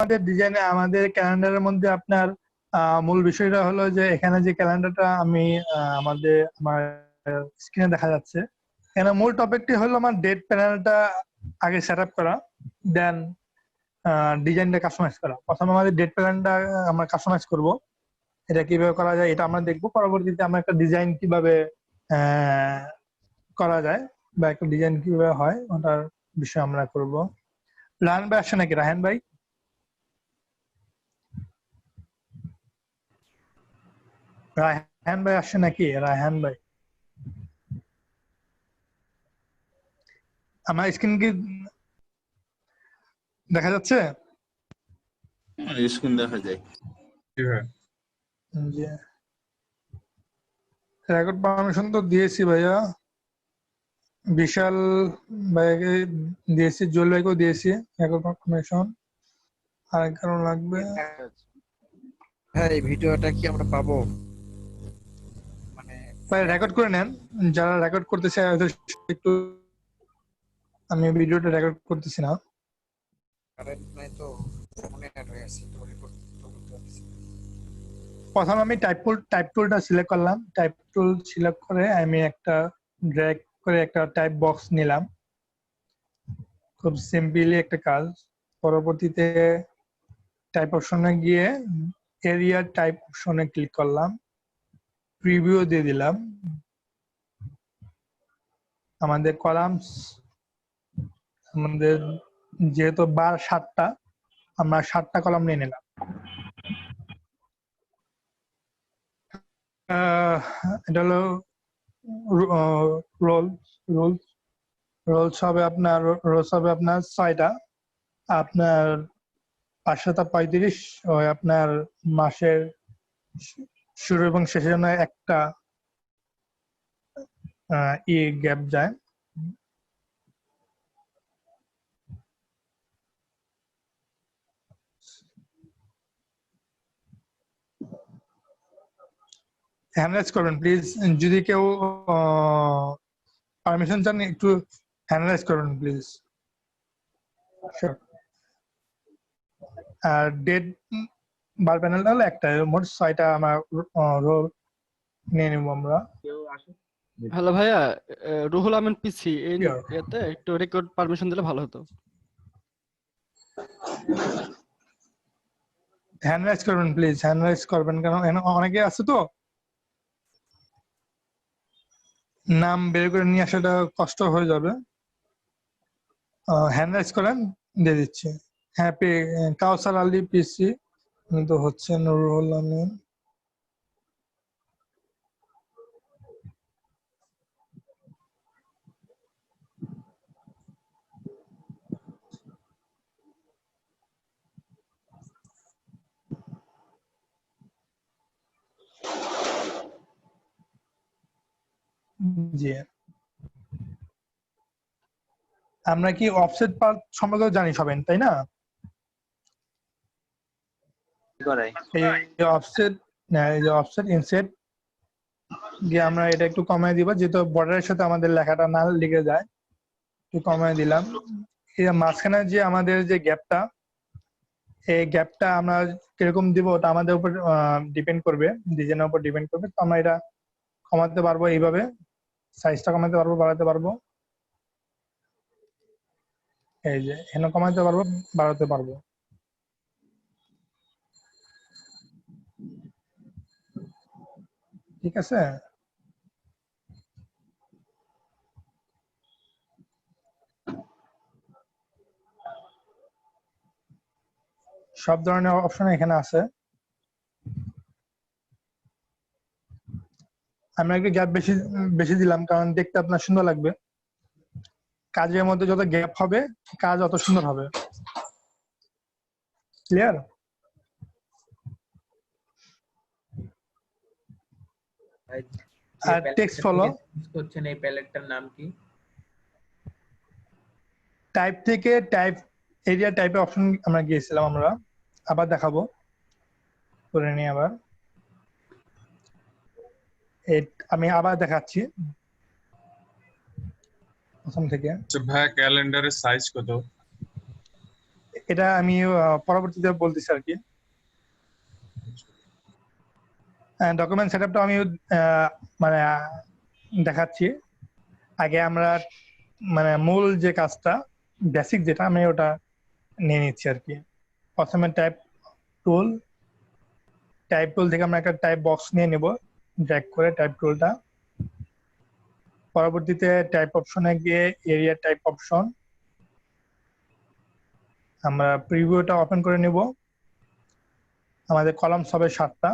আমাদের ডিজাইনে আমাদের ক্যালেন্ডারের মধ্যে আপনার মূল বিষয়টা হলো যে এখানে যে ক্যালেন্ডারটা আমি আমার স্ক্রিনে দেখা যাচ্ছে, এখানে মূল টপিকটি হলো আমার ডেট প্যানেলটা আগে সেট আপ করা, দেন ডিজাইনটা কাস্টমাইজ করা। প্রথমে আমাদের ডেট প্যানেলটা আমরা কাস্টমাইজ করব, এটা কিভাবে করা যায় এটা আমরা দেখবো। পরবর্তীতে আমরা একটা ডিজাইন কিভাবে করা যায় বা একটা ডিজাইন কিভাবে হয় ওটার বিষয় আমরা করব। রাহান ভাই আসছে নাকি? রাহান ভাই, রায়হান ভাই আসছে নাকি? রায়হান ভাই, আমার স্ক্রিন কি দেখা যাচ্ছে? স্ক্রিন দেখা যায়। রেকর্ড পারমিশন তো দিয়েছি ভাইয়া, বিশাল ভাইকে দিয়েছি, জুয়েল ভাইকেও দিয়েছি রেকর্ড পারমিশন। আর কারণ লাগবে? হ্যাঁ, এই ভিডিওটা কি আমরা পাবো? মানে ভাই রেকর্ড করে নেন, যারা রেকর্ড করতেছে একটু। আমি ভিডিওটা রেকর্ড করতেছি না। কারেন্ট নাই তো, ফোনে অ্যাড হয়ে আছে তো রেকর্ড তো করতে পারছি। প্রথম আমি টাইপ টুলটা সিলেক্ট করলাম, টাইপ টুল সিলেক্ট করে আমি একটা ড্র্যাগ করে একটা টাইপ বক্স নিলাম, খুব সিম্পলি একটা কাজ। পরবর্তীতে টাইপ অপশনে গিয়ে এরিয়া টাইপ অপশনে ক্লিক করলাম, প্রিভিউ দিয়ে দিলাম। আমাদের কলামস, আমাদের যেহেতু বার 7টা, আমরা 7টা কলাম নিয়ে নিলাম। এটা হলো রোলস হবে আপনার 6টা। আপনার 5/35 ওই আপনার মাসের শুরু এবং শেষের জন্য একটা গ্যাপ যায়। হ্যান্ডরাইজ করবেন প্লিজ, যদি কেউ পারমিশন চান একটু হ্যান্ডরাইজ করবেন প্লিজ। আর ডেট বার প্যানেলটা হলো একটা, মোট 6টা আমার রোল নিয়ে নেবো আমরা। হ্যালো ভাইয়া, রুহুল আমিন পিসি Sure. এতে একটু রেকর্ড পারমিশন দিলে ভালো হতো। হ্যান্ডরাইজ করবেন প্লিজ, হ্যান্ডরাইজ করবেন, কেন অনেকে আছে তো নাম বের করে নিয়ে আসাটা কষ্ট হয়ে যাবে। হ্যান্ডরাইজ করেন, দিয়ে দিচ্ছি। হ্যাঁ, কাউসার আলী পিসি, তো হচ্ছে নুরুল আমিন। জি, আমরা কি অফসেট পার্ট সম্পর্কে জানি সবাই, তাই না? এই অফসেট, এই যে অফসেট ইনসেট গিয়ে আমরা এটা একটু কমায় দিব, যেহেতু বর্ডারের সাথে আমাদের লেখাটা না লেগে যায়, একটু কমায় দিলাম। এই মাঝখানে যে আমাদের যে গ্যাপটা, এই গ্যাপটা আমরা কিরকম দিব ওটা আমাদের উপর ডিপেন্ড করবে, ডিজাইনের উপর ডিপেন্ড করবে। তো আমরা এটা কমাতে পারবো এইভাবে, সাইজটা কমাতে পারবো, বাড়াতে পারবো। এই যে এখানে কমাতে পারবো, বাড়াতে পারবো। ঠিক আছে, সব ধরনের অপশন এখানে আছে। আমরা একটু গ্যাপ বেশি বেশি দিলাম, কারণ দেখতে আপনার সুন্দর লাগবে। কাজের মধ্যে যত গ্যাপ হবে কাজ অত সুন্দর হবে। ক্লিয়ার? আর টেক্সট ফলো করছেন, এই প্যালেটটার নাম কি? টাইপ থেকে টাইপ এরিয়া টাইপের অপশন আমরা গিয়েছিলাম, আমরা আবার দেখাবো করে নিয়ে আবার আমি আবার দেখাচ্ছি প্রথম থেকে। ভাইয়া ক্যালেন্ডারের সাইজ কত? এটা আমি পরবর্তীতে বলতেছি আর কি। ডকুমেন্ট সেটআপটা আমি মানে দেখাচ্ছি। আগে আমরা মানে মূল যে কাজটা বেসিক যেটা আমি ওটা নিয়ে নিচ্ছি আর কি। প্রথমে টাইপ টুল থেকে আমরা একটা টাইপ বক্স নিয়ে নেব, ড্র্যাগ করে টাইপ টুলটা। পরবর্তীতে টাইপ অপশনে গিয়ে এরিয়া টাইপ অপশন, আমরা প্রিভিউটা ওপেন করে নেব। আমাদের কলামস হবে 7টা,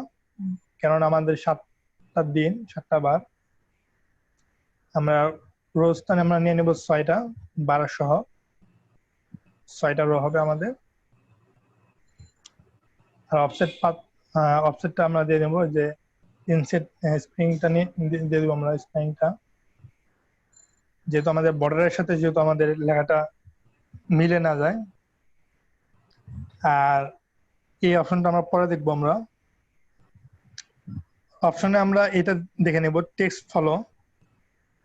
কেননা আমাদের 7টা দিন 7টা বার। আমরা রো স্থানে আমরা নিয়ে নেব 6টা 12 সহ, 6টা রো হবে আমাদের। আর অফসেটটা আমরা দিয়ে নেব যে ইনসেট স্প্রিংটা দিয়ে দেবো আমরা স্প্রিংটা, যেহেতু আমাদের বর্ডারের সাথে যেহেতু আমাদের লেখাটা মিলে না যায়। আর এই অপশনটা আমরা পরে দেখবো। আমরা অপশনে আমরা এটা দেখে নেব টেক্সট ফলো,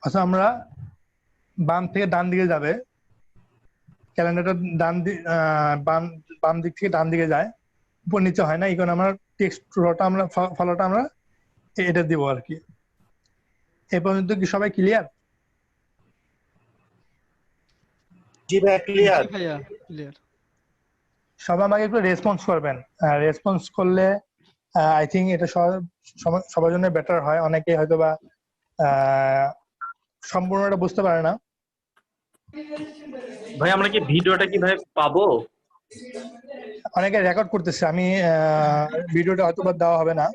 অর্থাৎ আমরা বাম থেকে ডান দিকে যাবে, ক্যালেন্ডারটা বাম দিক থেকে ডান দিকে যায়, উপর নিচে হয় না। এই কারণে আমরা টেক্সট ফলোটা আমরা এটা দিব আর কি। এই পর্যন্ত কি সবাই ক্লিয়ার? জি ভাই ক্লিয়ার। জি ভাইয়া ক্লিয়ার। সবাই আমাকে একটু রেসপন্স করবেন। রেসপন্স করলে আই থিঙ্ক এটা সবার জন্য বেটার হয়। অনেকে হয়তো বা সম্পূর্ণটা বুঝতে পারে না। ভাই আমরা কি ভিডিওটা কিভাবে পাবো? অনেকে রেকর্ড করতেছে, আমি ভিডিওটা হয়তো বা দেওয়া হবে না।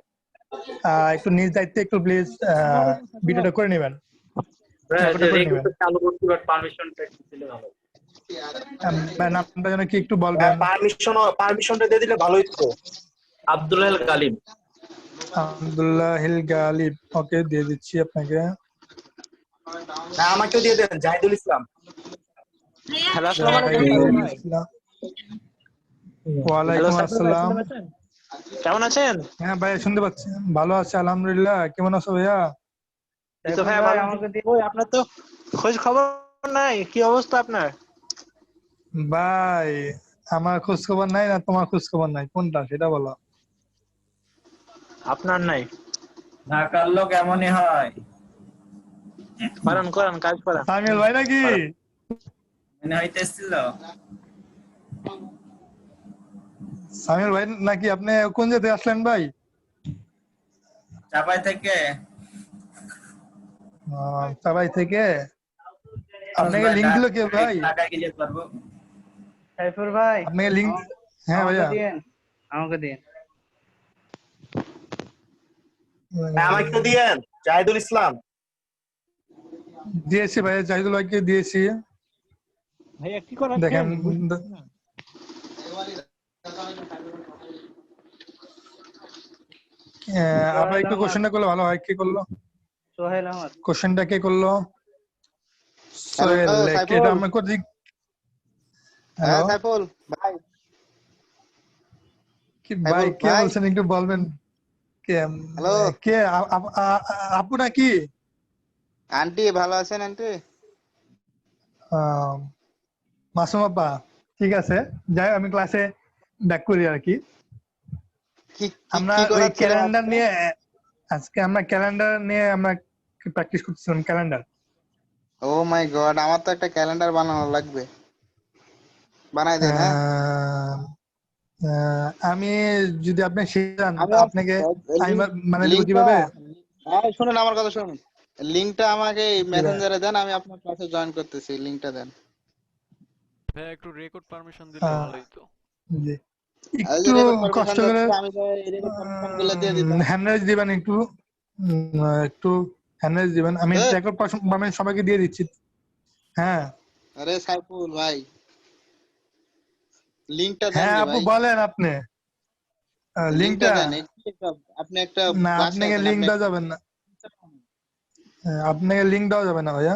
একটু নিজ দায়িত্বে একটু প্লিজ ভিডিওটা করে নেবেন, রেকর্ডটা করে নেবেন। চালু করতে বাট পারমিশনটা একটু দিলে ভালো। নামটা যেন কি একটু বলবেন? পারমিশনটা দিয়ে দিলে ভালোই তো। আব্দুল গালিব। আব্দুল্লাহিল গালিব, ওকে দিয়ে দিচ্ছি আপনাকে। হ্যাঁ আমাকেও দিয়ে দেন, জাহিদুল ইসলাম। হ্যালো আসসালামু আলাইকুম ভাই। ওয়ালাইকুম আসসালাম। কেমন আছেন? হ্যাঁ ভাই শুনতে পাচ্ছি, ভালো আছে আলহামদুলিল্লাহ। কেমন আছো ভাইয়া? এই তো ভাই ভালো। আমাকে দিয়ে ওই আপনার তো খোঁজ খবর নাই, কি অবস্থা আপনার? ভাই আমার খোঁজ খবর নাই না তোমার খোঁজ খবর নাই, কোনটা সেটা বলো। আপনার নাই? ঢাকার লোক এমনই হয়। করেন করেন কাজ করেন। সামিল ভাই নাকি? মনে হইতেছিল। সামিল ভাই নাকি? আপনি কোন জায়গা থেকে আসলেন ভাই? চাপাই থেকে। চাপাই থেকে। আপনাকে লিংক দিল কে ভাই? টাকা কি যে করব? সাইফুর ভাই আপনাকে লিংক? হ্যাঁ ভাইয়া আমাকে দিন। আমাকে তো দিয়েন, জাহিদুল ইসলাম। দিয়েছি ভাইয়া, জাহিদুল ভাইকে দিয়েছি। ভাইয়া কি করেন? দেখেন আপনার একটু কোশ্চেনটা করলে ভালো হয়। কে করলো সোহেল আহমদ। কোশ্চেনটা? কে করলো? সোহেল। এটা আমরা কোথা থেকে? হ্যাঁ সাইফুল ভাই। কি ভাই কে ভাই। বলছেন একটু বলবেন? কে? হ্যালো। কে? আপু নাকি? আন্টি ভালো আছেন আন্টি? মাসুম আপা, ঠিক আছে। যাই হোক, আমি ক্লাসে ব্যাক করি আর কি। আমরা ওই ক্যালেন্ডার নিয়ে আজকে আমরা ক্যালেন্ডার নিয়ে আমরা প্র্যাকটিস করতেছিলাম। ক্যালেন্ডার। ও মাই গড, আমার তো একটা ক্যালেন্ডার বানানো লাগবে। বানাই দেন। হ্যাঁ আমি যদি আপনি শিখান আমি আপনাকে আমি মানে দিব কিভাবে? শুনুন আমার কথা শুনুন। লিংকটা আমাকে মেসেঞ্জারে দেন, আমি আপনার ক্লাসে জয়েন করতেছি। লিংকটা দেন। ভাই একটু রেকর্ড পারমিশন দিলে ভালো হতো। জি এই যে একটু রেকর্ড পারমিশন কষ্ট করে আমি তো এই রেকর্ড পারমিশনগুলো দিয়ে দিতাম। হ্যান্ডরাইজ দিবেন একটু, একটু হ্যান্ডরাইজ দিবেন। আমি রেকর্ড পারমিশন সবাইকে দিয়ে দিচ্ছি। হ্যাঁ আরে সাইফুল ভাই, লিংকটা দেন হ্যাঁ রে আপু ভাই। বলেন আপনি লিংকটা লিংকটা। দেন। আপনি একটা না বাসায় আপনাকে আছেন, লিংক আপনি দেওয়া যাবে না। আপনাকে লিংক দেওয়া যাবে না ভাইয়া।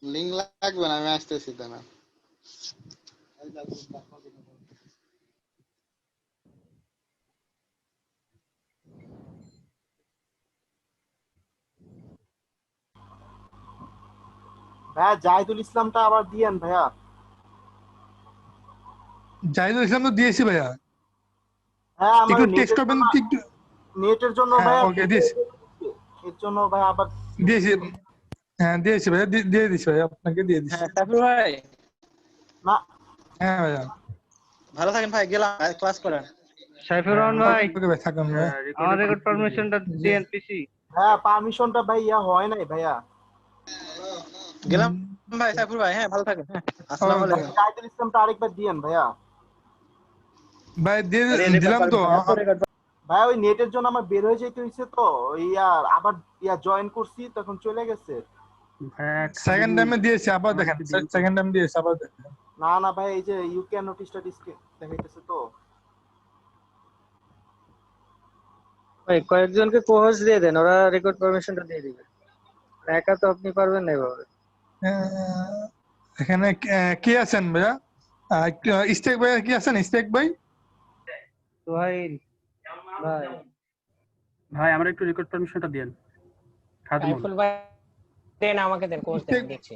লিংক লাগবে না, আমি আসতেছি দাঁড়া। ভাইয়া জাহিদুল ইসলামটা আবার দিয়েন ভাইয়া। জাহিদুল ইসলাম তো দিয়েছি ভাইয়া, হ্যাঁ আমার একটু টেক্সট করবেন কি একটু? নেটের জন্য হ্যাঁ ভাইয়া ওকে দিয়েছি এর জন্য ভাই আবার দিয়েছি হ্যাঁ দিয়েছি ভাইয়া, দিয়ে দিচ্ছি ভাইয়া, আপনাকে দিয়ে দিচ্ছি। হ্যাঁ সাইফুল ভাই না হ্যাঁ ভাইয়া ভালো থাকেন ভাই, গেলাম ক্লাস করেন। সাইফুর রহমান ভাই, ওকে ভাই, থাকুন ভাই। আমার রেকর্ড পারমিশনটা দেন পিসি। হ্যাঁ পারমিশনটা ভাই হয় নাই ভাইয়া। গেলাম ভাই সাইফুল ভাই, হ্যাঁ ভালো থাকেন, হ্যাঁ আসসালামু আলাইকুম। জাহিদুল ইসলামটা আরেকবার দিয়েন ভাইয়া। ভাই দিয়ে দিলাম তো। ভাই ওই নেটের জন্য আমার বের হয়ে যেতে হয়েছে তো, আবার জয়েন করছি তখন চলে গেছে। সেকেন্ড টাইমে দিয়েছি, আবার দেখেন, সেকেন্ড টাইম দিয়েছি আবার দেখেন। না না ভাই এই যে ইউ ক্যান নোটিসটা দেখাইতেছে তো। ভাই কয়েকজনকে কোহোস্ট দিয়ে দেন, ওরা রেকর্ড পারমিশনটা দিয়ে দিবে, একা তো আপনি পারবেন না এভাবে। এখানে কে আছেন ভাইয়া? ইস্তেক ভাই কি আছেন? ইস্তেক ভাই, সোহাইল ভাই, ভাই আমার একটু রেকর্ড পারমিশনটা দেন। সাইফুল ভাই দেন, আমাকে দেন, কোর্স দেন, দেখছি।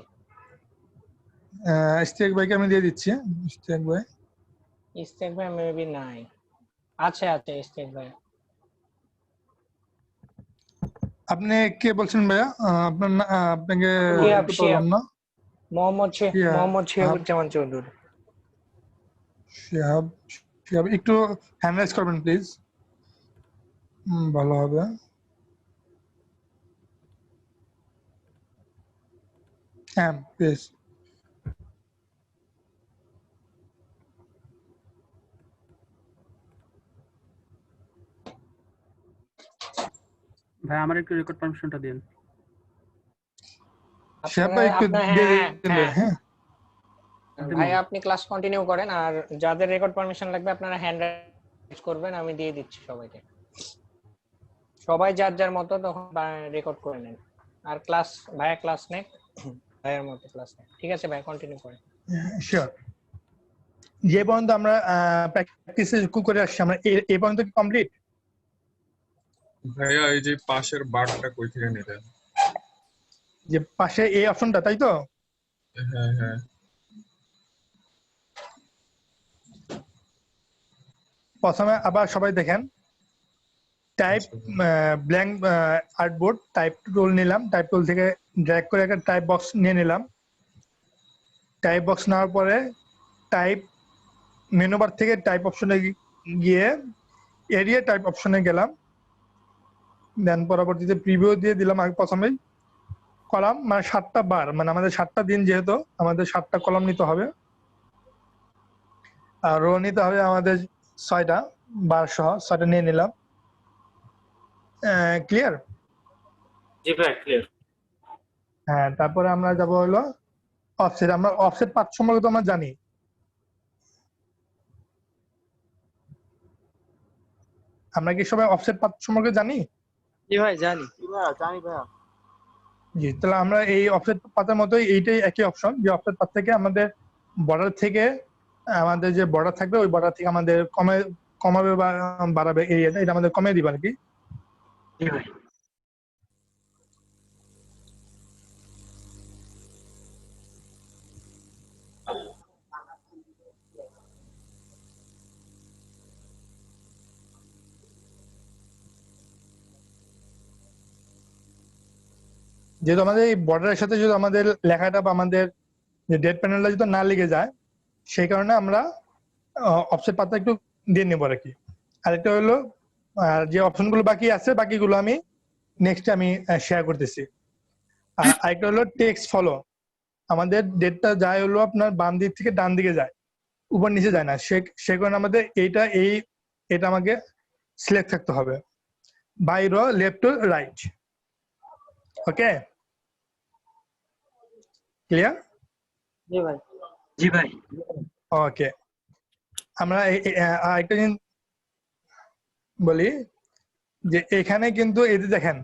ইস্তেক ভাইকে আমি দিয়ে দিচ্ছি। ইস্তেক ভাই, ইস্তেক ভাই মেবি নাই। আচ্ছা আচ্ছা ইস্তেক ভাই। আপনি কে বলছেন ভাইয়া? আপনার আপনাকে শিহাব, বললাম না। মোহাম্মদ শিহাবুজ্জামান চৌধুরী। শিহাব, একটু হ্যান্ড রাইজ করবেন প্লিজ, ভালো হবে। হ্যাঁ প্লিজ। ভাই আমার একটু রেকর্ড পারমিশনটা দেন। শিহাব ভাই একটু দিয়ে দিন হ্যাঁ। ভাই আপনি ক্লাস কন্টিনিউ করেন, আর যাদের রেকর্ড পারমিশন লাগবে আপনারা হ্যান্ড রাইজ করবেন, আমি দিয়ে দিচ্ছি সবাইকে। সবাই যার যার মতো তখন রেকর্ড করে নেন। আর ক্লাস ভাইয়া ক্লাস নেন, ভাইয়ের মতো ক্লাস নেন। ঠিক আছে ভাই, কন্টিনিউ করেন। শিওর। যে পর্যন্ত আমরা প্র্যাকটিস করে আসছি, আমরা এই পর্যন্ত কি কমপ্লিট? ভাইয়া এই যে পাশের বারটা কই থেকে নিলেন? যে পাশে এই অপশনটা, তাই তো? হ্যাঁ হ্যাঁ। প্রথমে আবার সবাই দেখেন, টাইপ ব্ল্যাঙ্ক আর্টবোর্ড, টাইপ টুল নিলাম, টাইপ টুল থেকে ড্র্যাগ করে একটা টাইপ বক্স নিয়ে নিলাম। টাইপ বক্স নেওয়ার পরে টাইপ মেনু বার থেকে টাইপ অপশনে গিয়ে এরিয়া টাইপ অপশনে গেলাম, দেন পরবর্তীতে প্রিভিউ দিয়ে দিলাম। আগে প্রথমেই কলাম, মানে 7টা বার, মানে আমাদের 7টা দিন, যেহেতু আমাদের 7টা কলাম নিতে হবে, আর রো নিতে হবে আমাদের 6টা, বার সহ 6টা নিয়ে নিলাম। ক্লিয়ার? জি ভাই ক্লিয়ার। হ্যাঁ, তারপরে আমরা যাব হলো অফসেট। আমরা অফসেট পাথ সম্পর্কে তো আমরা জানি। আমরা কি সবাই অফসেট পাথ সম্পর্কে জানি? জি ভাই জানি। জানি ভাইয়া। জি, তাহলে আমরা এই অফসেট পাথের মতোই এইটাই একই অপশন, যে অফসেট পাথ থেকে আমাদের বর্ডার থেকে, আমাদের যে বর্ডার থাকবে ওই বর্ডার থেকে আমাদের কমাবে বা বাড়াবে এরিয়াটা, এটা আমাদের কমিয়ে দিবে আর কি। জি ভাই। যেহেতু আমাদের এই বর্ডারের সাথে যদি আমাদের লেখাটা বা আমাদের যে ডেট প্যানেলটা যদি না লেগে যায়, সেই কারণে আমরা অফসেট পাথটা একটু দিয়ে নেবো আর কি। আরেকটা হলো যে অপশনগুলো বাকি আছে, বাকিগুলো আমি নেক্সট আমি শেয়ার করতেছি। আর আরেকটা হলো টেক্সট ফলো। আমাদের ডেটটা যায় হলো আপনার বাম দিক থেকে ডান দিকে যায়, উপর নিচে যায় না। সে কারণে আমাদের এটা আমাকে সিলেক্ট থাকতে হবে, by row left to right. Okay, clear? জি ভাই। জি ভাই। ওকে, আমরা আরেকটা জিনিস বলি, যে এখানে কিন্তু এই যে দেখেন,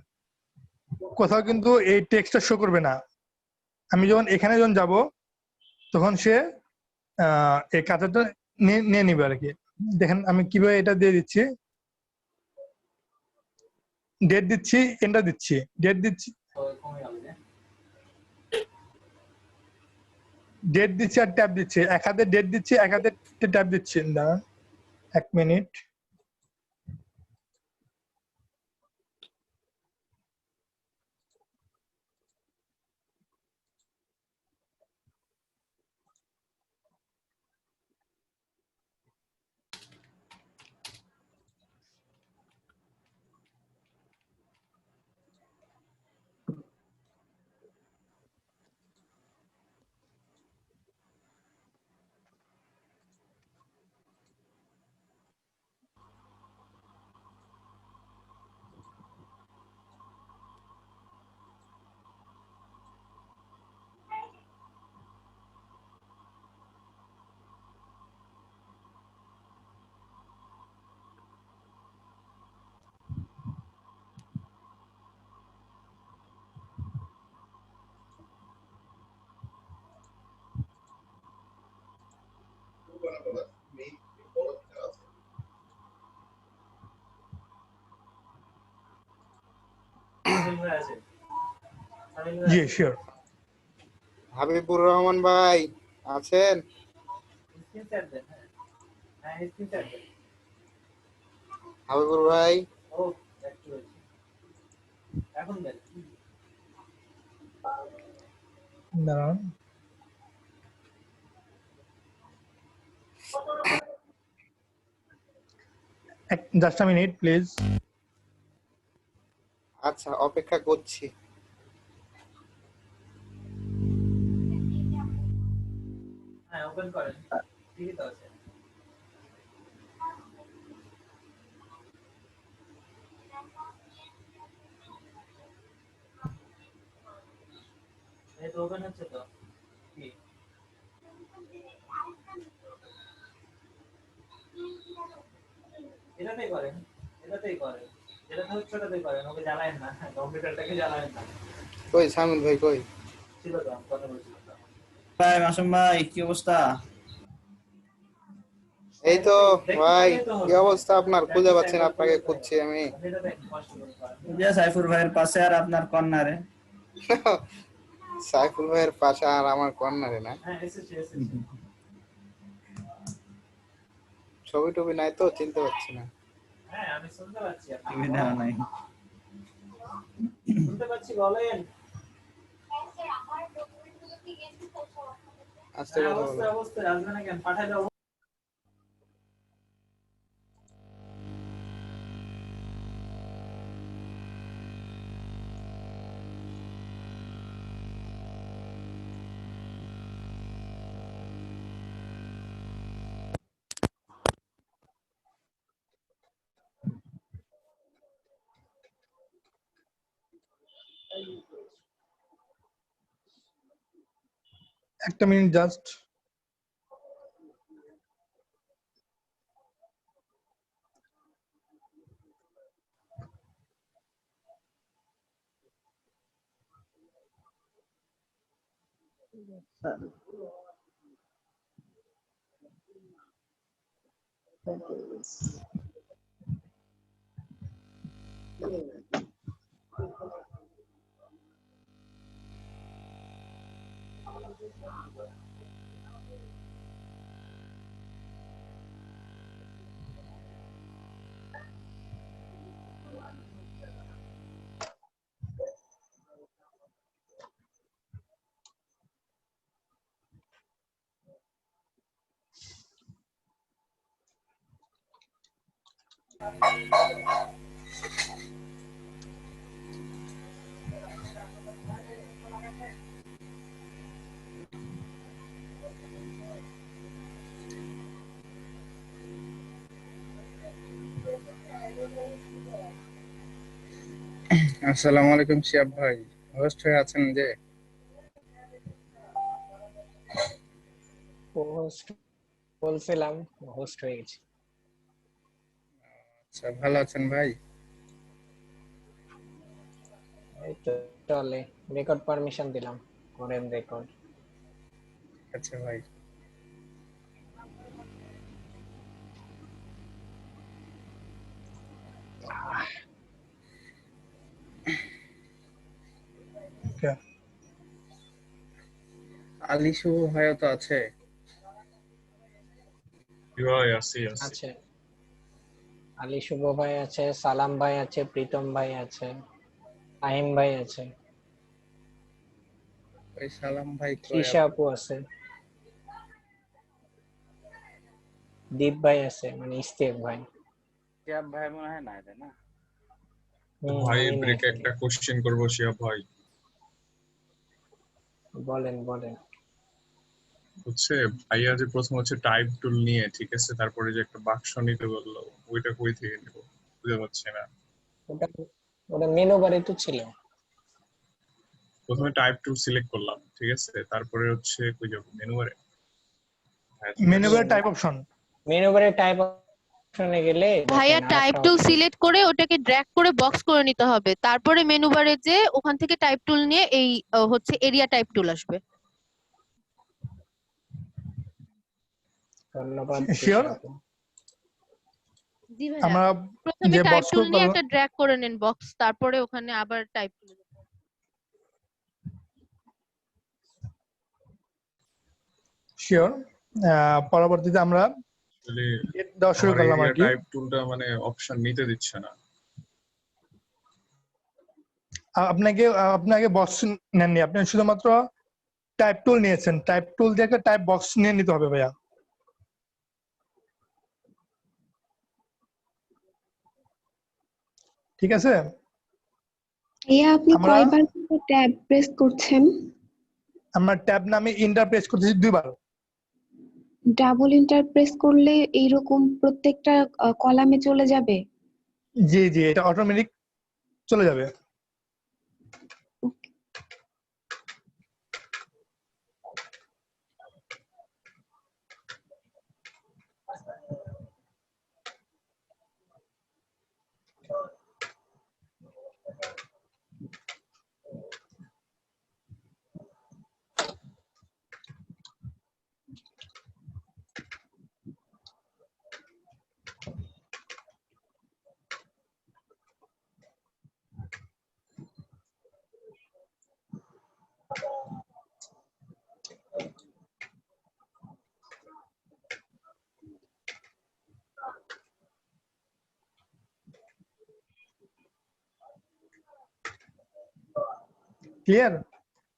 কোথাও কিন্তু এই টেক্সটটা শো করবে না। আমি যখন এখানে যখন যাব, তখন সে এই কাঁচাটা নিয়ে নিবে আর কি। দেখেন আমি কিভাবে এটা দিয়ে দিচ্ছি, ডেট দিচ্ছি, এন্টার দিচ্ছি, ডেট দিচ্ছি, ডেট দিচ্ছি আর ট্যাব দিচ্ছি, এক হাতে ডেট দিচ্ছি এক হাতে ট্যাব দিচ্ছি। দাঁড়ান 1 মিনিট। জি শিওর। হাবিবুর রহমান ভাই আছেন? হাবিবুর ভাই দাঁড়ান জাস্ট আ মিনিট প্লিজ। আচ্ছা অপেক্ষা করছি। ওপেন করেন, ঠিকই তো আছে। এই তো ওপেন হচ্ছে তো। কি এটাতেই করেন, এটাতেই করেন, যেটাতে হচ্ছে ওটাতেই করেন, ওকে জ্বালায়েন না, কম্পিউটারটাকে জ্বালায়েন না। কই সামিল ভাই কই? ছিল তো আমি কথা বলছিলাম। ভাই মাসুম ভাই কি অবস্থা? এই তো ভাই, কি অবস্থা আপনার? খুঁজে পাচ্ছি না আপনাকে, খুঁজছি আমি। সাইফুর ভাইয়ের পাশে আর আপনার কর্নারে। সাইফুল ভাইয়ের পাশে আর আমার কর্নারে না? ছবি টবি নাই তো, চিনতে পারছি না। হ্যাঁ আমি শুনতে পাচ্ছি, টিভি দেওয়া নাই। শুনতে পাচ্ছি, বলেন। আস্তে কথা বলো। অবশ্যই আসবে না কেন, পাঠাই দাও। একটা মিনিট জাস্ট। আসসালামু আলাইকুম শিয়াব ভাই, হোস্ট হয়ে আছেন যে? হোস্ট বলছিলাম, হোস্ট হয়ে গেছি। আচ্ছা ভালো আছেন ভাই? এই তো চলে, রেকর্ড পারমিশন দিলাম, করেন রেকর্ড। আচ্ছা ভাই। আলী শুভ ভাইও তো আছে। ভাই আছি আছে আলী শুভ ভাই আছে, সালাম ভাই আছে, প্রীতম ভাই আছে, আহিম ভাই আছে, ওই সালাম ভাই কই? তৃষা আপু আছে, দীপ ভাই আছে, মানে ইস্তেক ভাই। শিহাব ভাই মনে হয় না, তাই না? ভাই উনি নাই ব্রেকে খালি। একটা কোশ্চেন করবো শিয়া ভাই। বলেন বলেন। হচ্ছে ভাইয়া যে প্রথম হচ্ছে টাইপ টুল নিয়ে, ঠিক আছে, তারপরে যে একটা বাক্স নিতে বললো, ওইটা কই থেকে নিব বুঝতে পারছি না। ওটা ওটা মেনু বারে তো ছিল। প্রথমে টাইপ টুল সিলেক্ট করলাম, ঠিক আছে, তারপরে হচ্ছে কই যাব মেনু বারে। মেনু বারে টাইপ অপশন, মেনু বারে টাইপ অপশনে গেলে ভাইয়া দেখেন টাইপ আরেকটা টুল option। সিলেক্ট করে ওটাকে ড্র্যাগ করে বক্স করে নিতে হবে, তারপরে মেনু বারে যে ওখান থেকে টাইপ টুল নিয়ে এই হচ্ছে এরিয়া টাইপ টুল আসবে। ধন্যবাদ শিওর? তৃষা আপু। জি ভাইয়া, আমরা প্রথমে যে টাইপ বক্স টুল নিয়ে করলাম, একটা ড্র্যাগ করে নেন বক্স, তারপরে ওখানে আবার টাইপ টুল। শিওর। পরবর্তীতে আমরা আসলে দেওয়া শুরু আমার করলাম আর এরিয়া কি। টাইপ টুলটা মানে অপশন নিতে দিচ্ছে না। আপনাকে বক্স নেননি, আপনি শুধুমাত্র টাইপ টুল নিয়েছেন। টাইপ টুল দিয়ে একটা টাইপ বক্স নিয়ে নিতে হবে ভাইয়া। ঠিক আছে, আপনি আমরা কয়বার ট্যাব প্রেস করছেন? আমরা ট্যাব নামে ইন্টার প্রেস করতেছি 2 বার। ডাবল ইন্টার প্রেস করলে এইরকম প্রত্যেকটা কলামে চলে যাবে? জি জি, এটা অটোমেটিক চলে যাবে। ক্লিয়ার?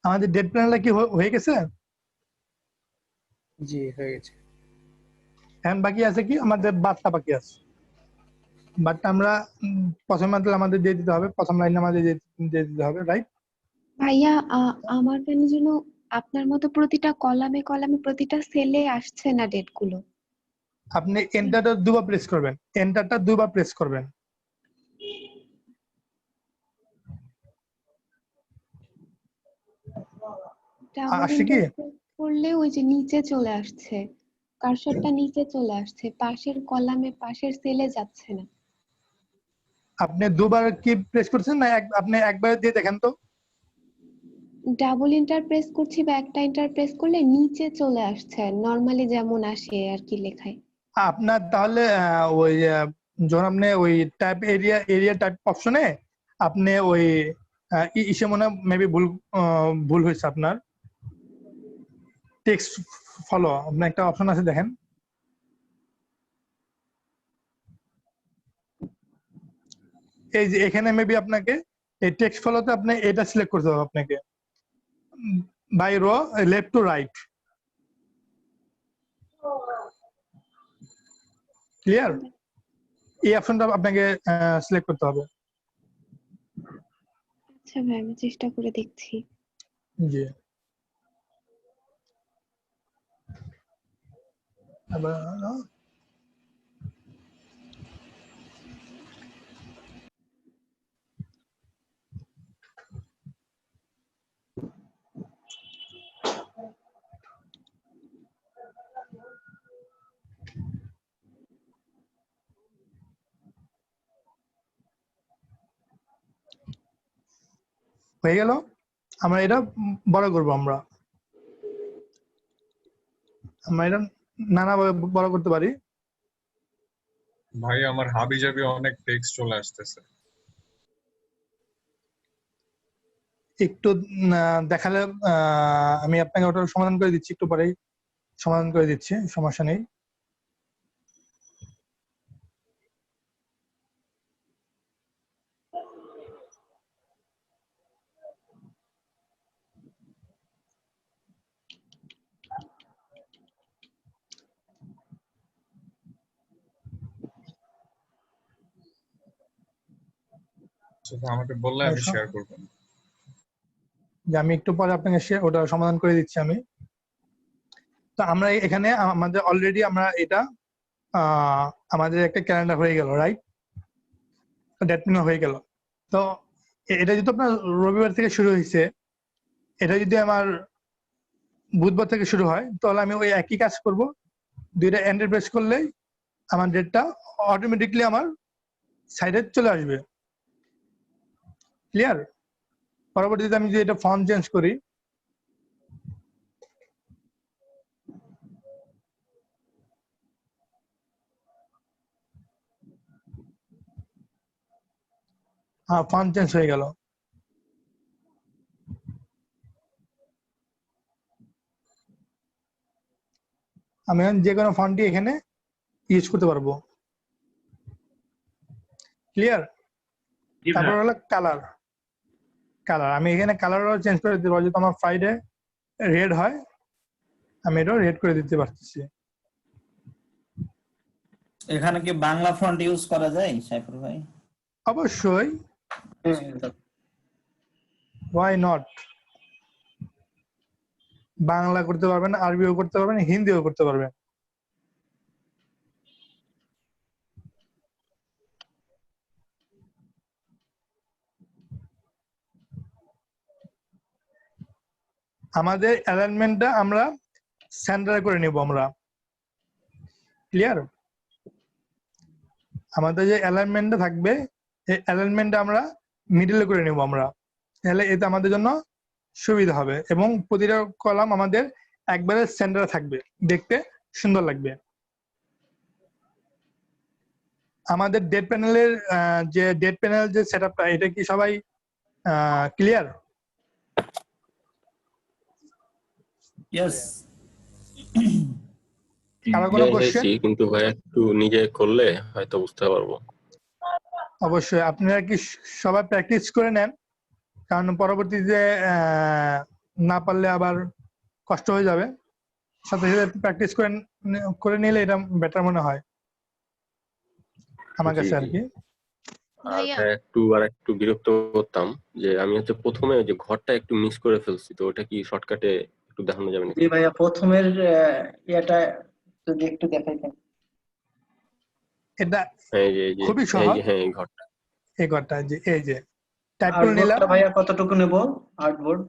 আমাদের ডেট প্ল্যানটা কি হয়ে গেছে? জি হয়ে গেছে। এখন বাকি আছে কি, আমাদের বারটা বাকি আছে। বারটা আমরা প্রথম মাত্র আমাদের দিয়ে দিতে হবে, প্রথম লাইনে আমাদের দিয়ে দিতে হবে, রাইট? ভাইয়া আমার কেন যেন আপনার মতো প্রতিটা কলামে কলামে প্রতিটা সেলে আসছে না ডেটগুলো। আপনি এন্টারটা 2 বার প্রেস করবেন, এন্টারটা 2 বার প্রেস করবেন। ডাবল আসছে কি? ইন্টার প্রেস করলে ওই যে নিচে চলে আসছে, কার্সরটা নিচে চলে আসছে, পাশের কলামে পাশের সেলে যাচ্ছে না। আপনি 2 বার কি প্রেস করছেন না আপনি একবার দিয়ে দেখেন তো? ডাবল ইন্টার প্রেস করছি বা একটা ইন্টার প্রেস করলে নিচে চলে আসছে, নরমালি যেমন আসে আর কি লেখায়। আপনার তাহলে ওই যখন আপনি ওই টাইপ এরিয়া টাইপ অপশনে আপনি ওই ইসে মনে মেবি ভুল হয়েছে আপনার। টেক্সট ফলো আপনার একটা অপশন আছে, দেখেন। এই যে এখানে মেবি আপনাকে এই টেক্সট ফলোতে আপনি এটা সিলেক্ট করতে হবে আপনাকে, by row left to right. Clear? এই অপশনটা আপনাকে সিলেক্ট করতে হবে। আচ্ছা ভাই, আমি চেষ্টা করে দেখছি। জি, আবার হয়ে গেল। আমরা এটা বড় করব, আমরা এটা নানাভাবে বড় করতে পারি। ভাই আমার হাবি জাবি অনেক টেক্সট চলে আসতেছে। একটু দেখালে আমি আপনাকে ওটা সমাধান করে দিচ্ছি, একটু পরেই সমাধান করে দিচ্ছি, সমস্যা নেই। আমাকে বললে আমি শেয়ার করব। যে আমি একটু পরে আপনাকে ওটা সমাধান করে দিচ্ছি আমি। তো আমরা এখানে আমাদের অলরেডি আমরা এটা আমাদের একটা ক্যালেন্ডার হয়ে গেল, রাইট? ডেট মিন হয়ে গেল। তো এটা যদি আপনার রবিবার থেকে শুরু হয়েছে, এটা যদি আমার বুধবার থেকে শুরু হয়, তাহলে আমি ওই একই কাজ করব, দুইটা এন্টার প্রেস করলেই আমার ডেটটা অটোমেটিকলি আমার সাইডে চলে আসবে। ক্লিয়ার? পরবর্তীতে আমি যদি এটা ফন্ট চেঞ্জ করি, হ্যাঁ ফন্ট চেঞ্জ হয়ে গেল। আমি যে কোনো ফন্টই এখানে ইউজ করতে পারবো। ক্লিয়ার? তারপর হলো কালার। কালার আমি এখানে কালারও চেঞ্জ করে দিতে পারবো। যদি আমার ফ্রাইডে রেড হয়, আমি এটাও রেড করে দিতে পারতেছি। এখানে কি বাংলা ফন্ট ইউজ করা যায় সাইফুল ভাই? অবশ্যই, ওয়াই নট। বাংলা করতে পারবেন, আরবিও করতে পারবেন, হিন্দিও করতে পারবেন। আমাদের অ্যালাইনমেন্টটা আমরা সেন্টারে করে নিব আমরা। ক্লিয়ার? আমাদের যে অ্যালাইনমেন্টটা থাকবে, এই অ্যালাইনমেন্টটা আমরা মিডলে করে নিব আমরা। তাহলে এতে আমাদের জন্য সুবিধা হবে এবং প্রতিটা কলাম আমাদের একবারে সেন্টারে থাকবে, দেখতে সুন্দর লাগবে। আমাদের ডেট প্যানেলের যে সেটআপটা, এটা কি সবাই ক্লিয়ার? ইয়েস। কারো কোনো কোশ্চেন? কিন্তু ভাই একটু নিজে করলে হয়তো বুঝতে পারবো। অবশ্যই আপনারা কি সবাই প্র্যাকটিস করে নেন, কারণ পরবর্তীতে না পারলে আবার কষ্ট হয়ে যাবে। সাথে সাথে প্র্যাকটিস করে নিলে এটা বেটার মনে হয় আমার কাছে আর কি। একটু বিরক্ত করতাম যে আমি হচ্ছে প্রথমে যে ঘরটা একটু মিস করে ফেলছি, তো ওটা কি শর্টকাটে একটু দেখানো যাবে নাকি? জি ভাইয়া, প্রথমের এটা যদি একটু দেখাইতেন। এটা খুবই খুবই সহজ। হ্যাঁ, এই ঘরটা, এই ঘরটা যে এই যে টাইপ করে নিলাম। ভাইয়া কতটুকু নেব আর্টবোর্ড?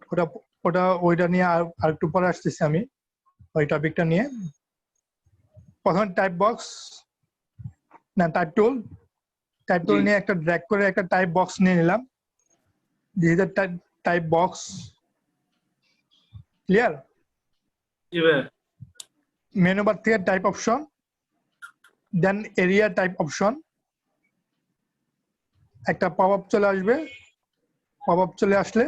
ওইটা নিয়ে আর একটু পরে আসতেছি আমি, ওই টপিকটা নিয়ে। প্রথম টাইপ বক্স না টাইপ টুল নিয়ে একটা ড্র্যাগ করে একটা টাইপ বক্স নিয়ে নিলাম। This is the type box. Clear? Menu bar থেকে টাইপ অপশন, দেন এরিয়া টাইপ অপশন, একটা পপ আপ চলে আসবে। পপ আপ চলে আসলে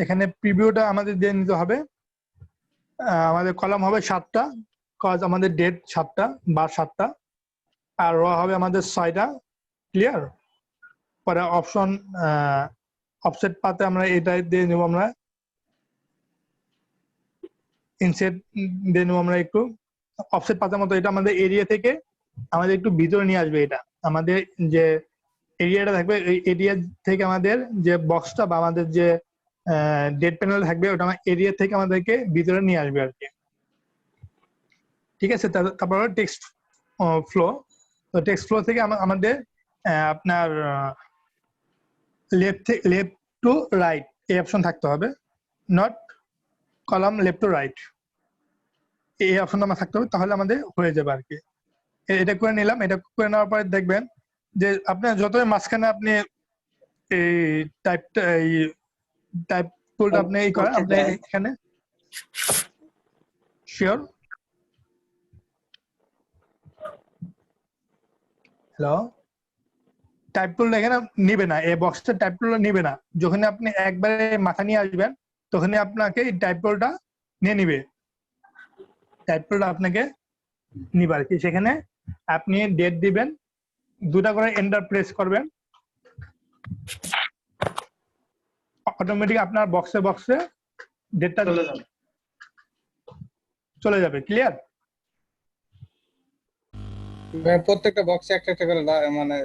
এখানে প্রিভিউটা আমাদের দিয়ে নিতে হবে। আমাদের কলাম হবে 7টা, কজ আমাদের ডেট 7টা, বার 7টা, আর র হবে আমাদের 6টা। ক্লিয়ার? পরে অপশন অফসেট পাতে আমরা এটা দিয়ে নেব, আমরা ইনসেট দিয়ে নেব আমরা একটু অফসেট পাতার মতো। এটা আমাদের এরিয়া থেকে আমাদের একটু ভিতরে নিয়ে আসবে। এটা আমাদের যে এরিয়াটা থাকবে, এই এরিয়া থেকে আমাদের যে বক্সটা বা আমাদের যে ডেট প্যানেল থাকবে, ওটা আমার এরিয়া থেকে আমাদেরকে ভিতরে নিয়ে আসবে আর কি। ঠিক আছে? তারপর টেক্সট ফ্লো। তো টেক্সট ফ্লো থেকে আমাদের আপনার লেফট টু রাইট এই অপশন থাকতে হবে, not column left to right. এই অপশনটা আমার থাকতে হবে, তাহলে আমাদের হয়ে যাবে আর কি। এটা করে নিলাম। এটা করে নেওয়ার পরে দেখবেন যে আপনার যতই মাঝখানে আপনি এই টাইপ টুলটা আপনি এই করেন, আপনি এখানে শিওর। হ্যালো, টাইপ টুলটা এখানে নিবে না, এই বক্সটা টাইপ টুলটা নিবে না। যখন আপনি একবারে মাথা নিয়ে আসবেন তখনই আপনাকে এই টাইপ টুলটা নিয়ে নিবে, টাইপ টুলটা আপনাকে নিবে আর কি। সেখানে আপনি ডেট দিবেন, দুটা করে এন্টার প্রেস করবেন, অটোমেটিক আপনার বক্সে বক্সে ডেটটা চলে যাবে। ক্লিয়ার? প্রত্যেকটা বক্সে একটা একটা করে মানে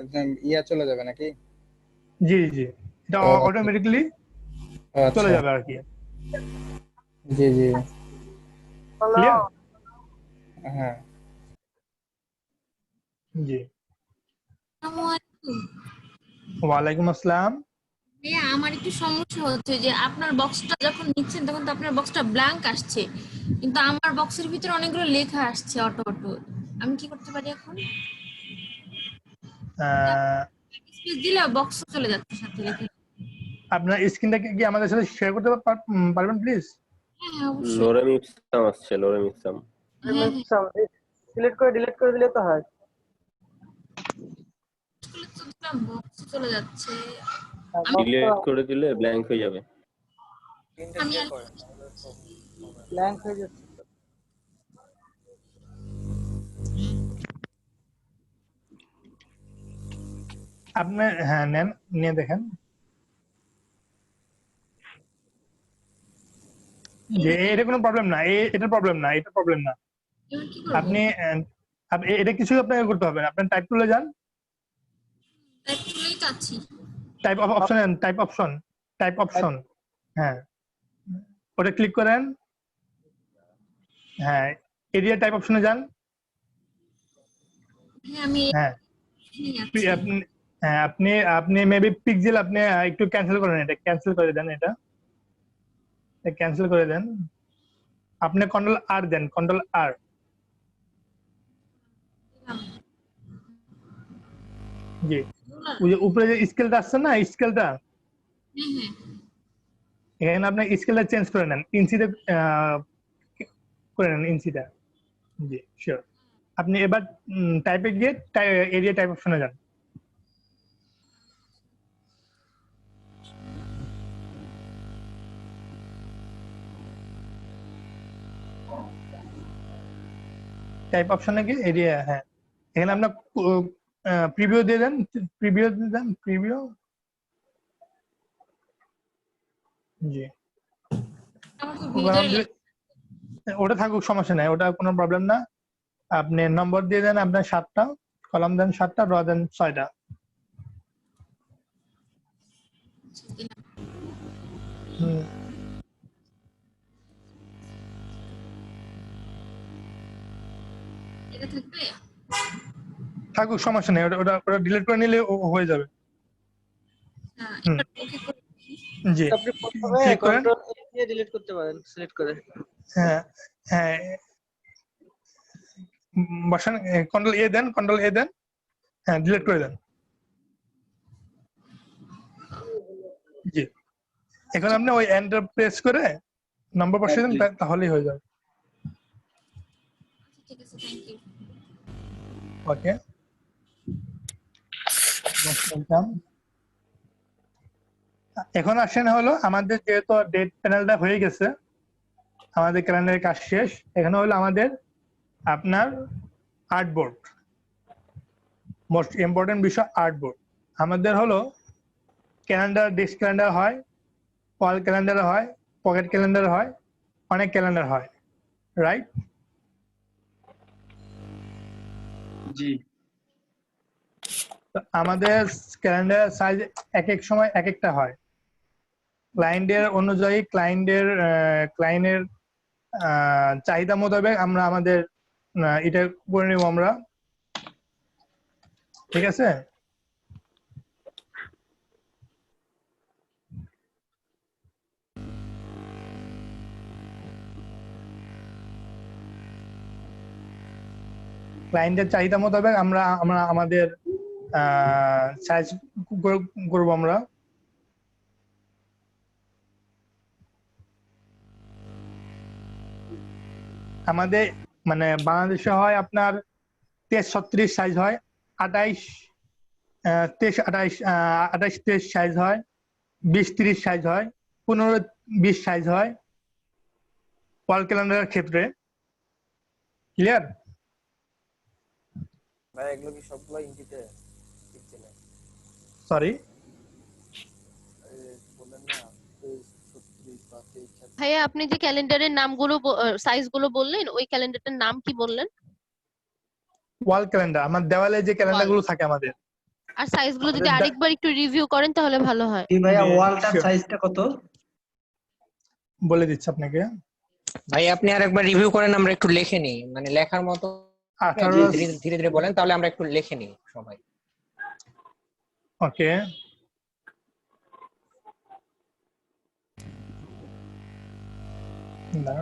ইয়া চলে যাবে নাকি? জি জি, এটা অটোমেটিক্যালি চলে যাবে আর কি। জি জি, ক্লিয়ার? হ্যাঁ জি। ওয়ালাইকুম আসসালাম। ভাইয়া আমার একটু সমস্যা হচ্ছে যে আপনার বক্সটা যখন নিচ্ছেন তখন তো আপনার বক্সটা ব্ল্যাঙ্ক আসছে, কিন্তু আমার বক্সের ভিতরে অনেকগুলো লেখা আসছে অটো অটো। আমি কি করতে পারি এখন? স্পেস দিলে বক্স চলে যাচ্ছে সাথে লেখা। আপনার স্ক্রিনটা কি আমাদের সাথে শেয়ার করতে পারবেন প্লিজ? হ্যাঁ অবশ্যই। লোরেম ইপসাম আসছে, লোরেম ইপসাম। সিলেক্ট করে ডিলিট করে দিলে তো হয়। বক্স চলে যাচ্ছে। ডিলিট করে দিলে ব্ল্যাঙ্ক হয়ে যাবে। আমি ব্ল্যাঙ্ক হয়ে যাচ্ছে। আপনি হ্যাঁ নেন, নিয়ে দেখেন যে এটা কোনো প্রবলেম না, এটা প্রবলেম না, এটা প্রবলেম না। আপনি এটা কিছু আপনাকে করতে হবে না, আপনি টাইপ টুলে যান, টাইপ টুলেই যাচ্ছি। Type option, type option, type option, হ্যাঁ ওটা ক্লিক করেন। হ্যাঁ এরিয়া টাইপ অপশনে যান। হ্যাঁ আমি হ্যাঁ আপনি আপনি মেবি পিক্সেল আপনি একটু ক্যান্সেল করেন, এটা ক্যান্সেল করে দেন, এটা ক্যান্সেল করে দেন। আপনি কন্ট্রোল আর দেন, কন্ট্রোল আর। জি, ওই যে উপরে যে স্কেলটা আসছে না, স্কেলটা এখানে আপনি স্কেলটা চেঞ্জ করে নেন, ইঞ্চিতে করে নেন, ইঞ্চিটা। জি শিওর। আপনি এবার টাইপে গিয়ে এরিয়া টাইপ অপশনে যান। টাইপ অপশনে গিয়ে এরিয়া, হ্যাঁ এখানে আপনার প্রিভিউ দিয়ে দেন, প্রিভিউ দিয়ে দেন, প্রিভিউ। জি ওটা থাকুক, সমস্যা নাই, ওটা কোনো প্রবলেম না। আপনি নম্বর দিয়ে দেন আপনার 7টা, কলাম দেন 7টা, র দেন 6টা। এটা থাকবে? থাকুক, সমস্যা নেই, ওটা ওটা ওটা ডিলিট করে নিলে হয়ে যাবে। জি আপনি প্রথমে কন্ট্রোল এ দিয়ে ডিলিট করতে পারেন, সিলেক্ট করে। হ্যাঁ হ্যাঁ বসান, কন্ট্রোল এ দেন, কন্ট্রোল এ দেন, হ্যাঁ ডিলিট করে দেন। জি এখন আপনি ওই এন্টার প্রেস করে নাম্বার বসিয়ে দেন, তাহলেই হয়ে যাবে। ঠিক আছে, থ্যাংক ইউ। Okay, welcome. এখন আসেন হলো আমাদের যেহেতু ডেট প্যানেলটা হয়ে গেছে, আমাদের ক্যালেন্ডারের কাজ শেষ। এখানে হলো আমাদের আপনার আর্টবোর্ড, মোস্ট ইম্পর্টেন্ট বিষয় আর্টবোর্ড। আমাদের হলো ক্যালেন্ডার, ডেস্ক ক্যালেন্ডার হয়, ওয়াল ক্যালেন্ডার হয়, পকেট ক্যালেন্ডার হয়, অনেক ক্যালেন্ডার হয়, রাইট? জি। আমাদের ক্যালেন্ডার সাইজ এক এক সময় এক একটা হয়, ক্লায়েন্টের অনুযায়ী, ক্লায়েন্টের চাহিদা মোতাবেক আমরা আমাদের এটা করে নেব আমরা, ঠিক আছে? ক্লায়েন্টের চাহিদা মোতাবেক আমরা আমরা আমাদের সাইজ করব আমরা। আমাদের মানে বাংলাদেশে হয় আপনার 33-36 সাইজ হয়, 28 23 28 28 23 সাইজ হয়, 20-30 সাইজ হয়, 15-20 সাইজ হয় ওয়াল ক্যালেন্ডারের ক্ষেত্রে। ক্লিয়ার? ভাই এগুলো কি সবগুলো ইঞ্চিতে দিচ্ছে না? সরি বললেন না 36 বা 23। ভাইয়া আপনি যে ক্যালেন্ডারের নামগুলো সাইজ গুলো বললেন, ওই ক্যালেন্ডারটার নাম কি বললেন? ওয়াল ক্যালেন্ডার, আমার দেওয়ালে যে ক্যালেন্ডার গুলো থাকে আমাদের। আর সাইজ গুলো যদি আরেকবার একটু রিভিউ করেন তাহলে ভালো হয়। কি ভাইয়া ওয়ালটার সাইজটা কত? বলে দিচ্ছি আপনাকে ভাই আপনি আরেকবার রিভিউ করেন, আমরা একটু লিখে নিই, মানে লেখার মতো 18 ধীরে ধীরে ধীরে বলেন, তাহলে আমরা একটু লিখে নিই সবাই। ওকে না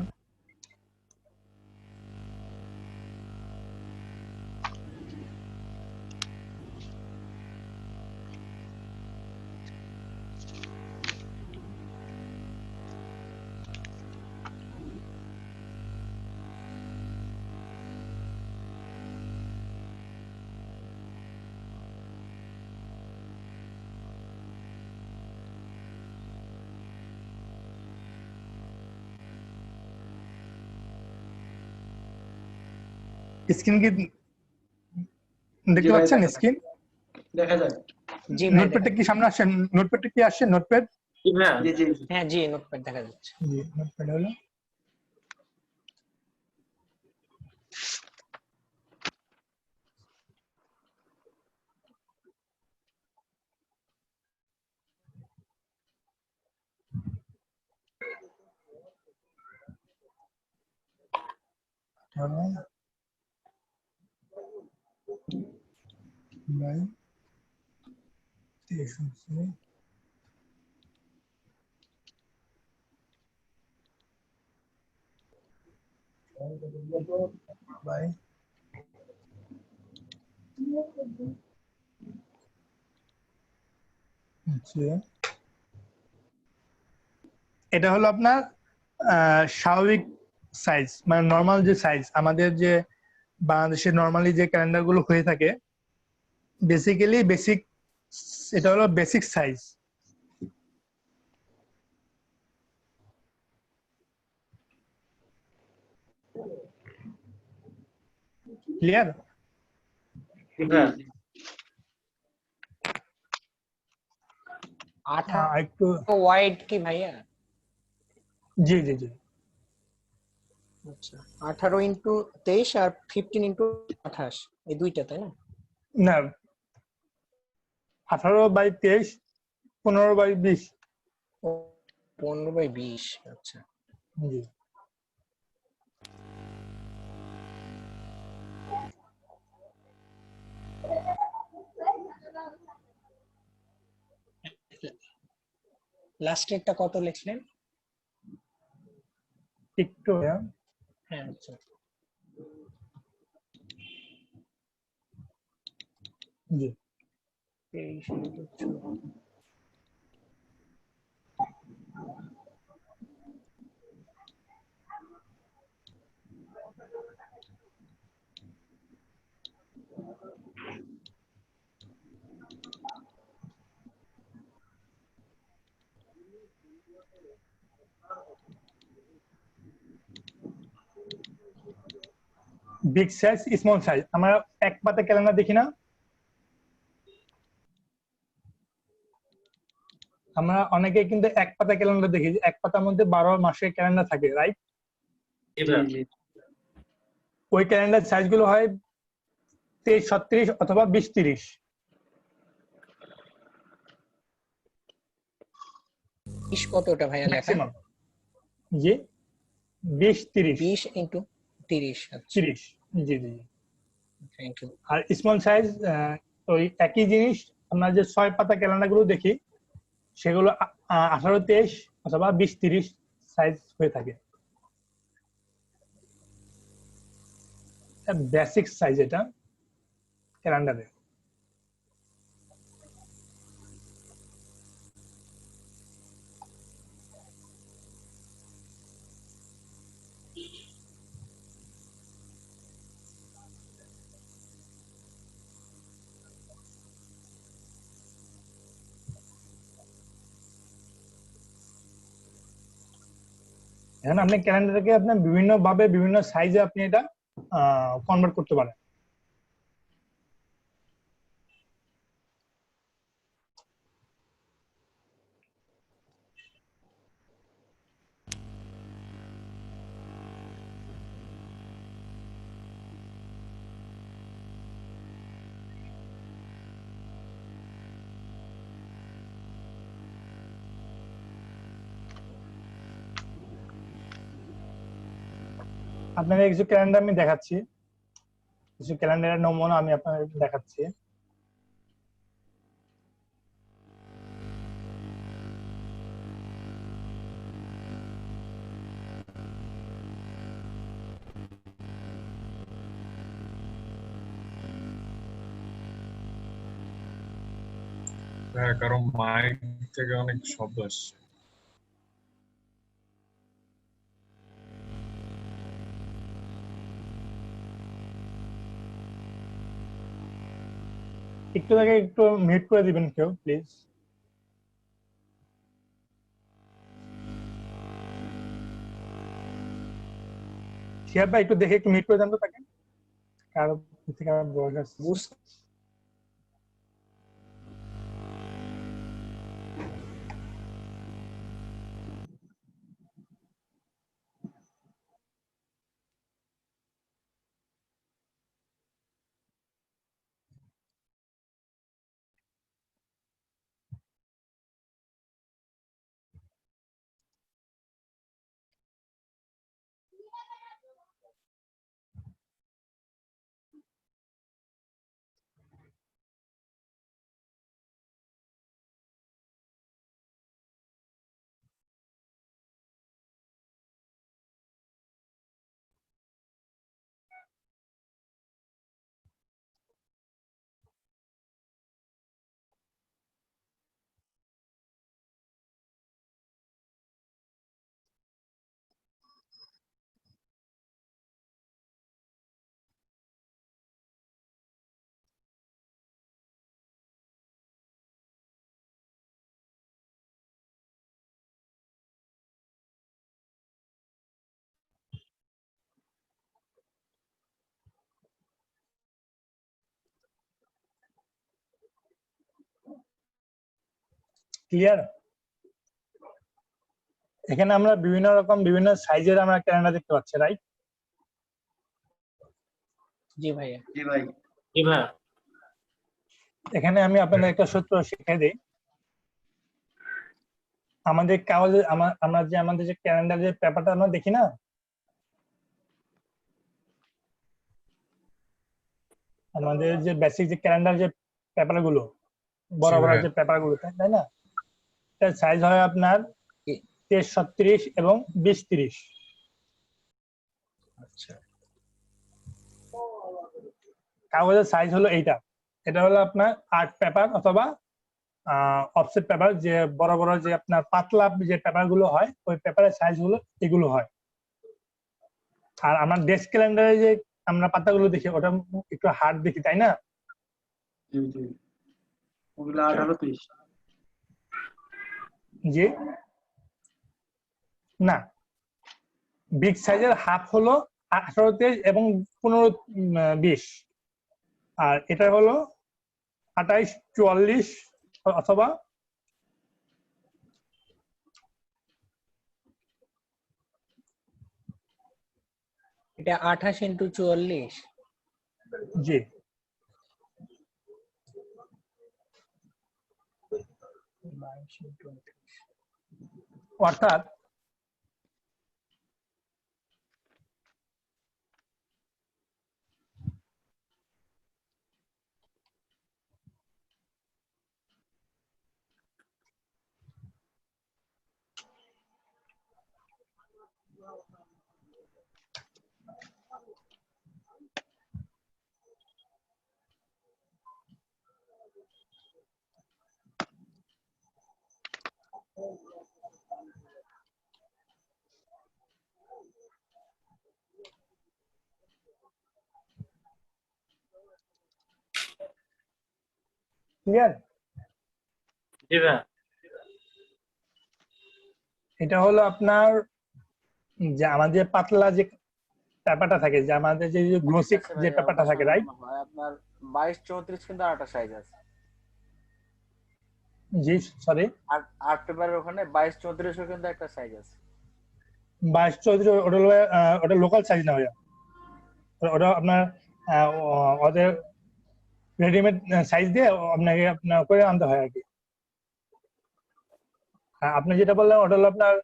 স্ক্রিন কি দেখতে পাচ্ছেন? স্ক্রিন দেখা যায়। জি ভাই নোটপ্যাডটা কি সামনে আসছে? নোটপ্যাডটা কি আসছে? নোটপ্যাড? জি জি হ্যাঁ জি নোটপ্যাড দেখা যাচ্ছে। জি নোটপ্যাড হলো ভাই 23 ভাই আচ্ছা এটা হলো আপনার স্বাভাবিক সাইজ, মানে নরমাল যে সাইজ আমাদের যে বাংলাদেশে নরমালি যে ক্যালেন্ডার গুলো হয়ে থাকে, বেসিক্যালি বেসিক, এটা হলো বেসিক সাইজ। ক্লিয়ার? একটু ওয়াইড কি ভাইয়া? জি জি জি আচ্ছা 18x23 আর 15x28 এই দুইটা তাই না? না 18/23 15/20। 15/20 আচ্ছা জি লাস্টেরটা কত লিখলেন? একটু হ্যাঁ আচ্ছা জি 23 বিগ সাইজ স্মল সাইজ, আমরা এক পাতা ক্যালেন্ডার দেখি না, আমরা অনেকে কিন্তু এক পাতা ক্যালেন্ডার দেখি, এক পাতার মধ্যে 12 মাসের ক্যালেন্ডার থাকে, রাইট? ওই ক্যালেন্ডার সাইজ গুলো হয় 23-36 অথবা 20-30। 20 কত ওটা ভাইয়া লেখা? ম্যাক্সিমাম জি 20-30 20 × 30 আচ্ছা 30 জি জি। Thank you. আর স্মল সাইজ ওই একই জিনিস, আমরা যে 6 পাতা ক্যালেন্ডার গুলো দেখি সেগুলো 18-23 অথবা 20-30 সাইজ হয়ে থাকে। বেসিক সাইজ এটা ক্যালেন্ডারে। এখন আপনি ক্যালেন্ডারকে আপনি বিভিন্ন ভাবে বিভিন্ন সাইজে আপনি এটা কনভার্ট করতে পারেন। আপনাদের কিছু ক্যালেন্ডার আমি দেখাচ্ছি, কিছু ক্যালেন্ডারের নমুনা আমি আপনাদের দেখাচ্ছি। হ্যাঁ, কারণ মাইক থেকে অনেক শব্দ আসছে। একটু আগে একটু মিউট করে দিবেন কেউ প্লিজ। শিহাব ভাই একটু দেখে একটু মিউট করে দেন তো তাকে, কারো থেকে ভয়েস আসছে। ক্লিয়ার? এখানে আমরা বিভিন্ন রকম বিভিন্ন সাইজের আমরা ক্যালেন্ডার দেখতে পাচ্ছি, রাইট? জি ভাইয়া। জি ভাই। জি ভাই। এখানে আমি আপনাদের একটা সূত্র শিখিয়ে দিই। আমাদের কাগজে আমরা যে আমাদের যে ক্যালেন্ডার যে পেপারটা আমরা দেখি না, আমাদের যে বেসিক যে ক্যালেন্ডার যে পেপার গুলো, বড় বড় যে পেপার গুলো, তাই না? এটার সাইজ হয় আপনার 23-36 এবং 20-30। আচ্ছা, কাগজের সাইজ হলো এইটা। এটা হলো আপনার আর্ট পেপার অথবা অফসেট পেপার, যে বড় বড় যে আপনার পাতলা যে পেপার গুলো হয়, ওই পেপারের সাইজ হলো এগুলো হয়। আর আমার ডেস্ক ক্যালেন্ডারে যে আমরা পাতাগুলো দেখি ওটা একটু হার্ড দেখি, তাই না? ওগুলো 18-30। জি না, বিগ সাইজের হাফ হলো 18-23 এবং 15-20, আর এটা হলো 28-44 অথবা এটা 28x44। জি। অর্থাৎ ক্লিয়ার? জি ভাই। এটা হলো আপনার যে আমাদের পাতলা যে পেপারটা থাকে, যে আমাদের যে গ্লোসি যে পেপারটা থাকে, রাইট? আপনার 22-34 কিন্তু আরেকটা সাইজ আছে। জি সরি, আর্ট পেপারের ওখানে 22-34 কিন্তু একটা সাইজ আছে। 22-34 ওটা লোকাল সাইজ না ভাইয়া, ওটা আপনার ওদের রেডিমেড সাইজ দিয়ে আপনাকে আপনার করে আনতে হয় আর কি। আপনি যেটা বললেন ওটা হলো আপনার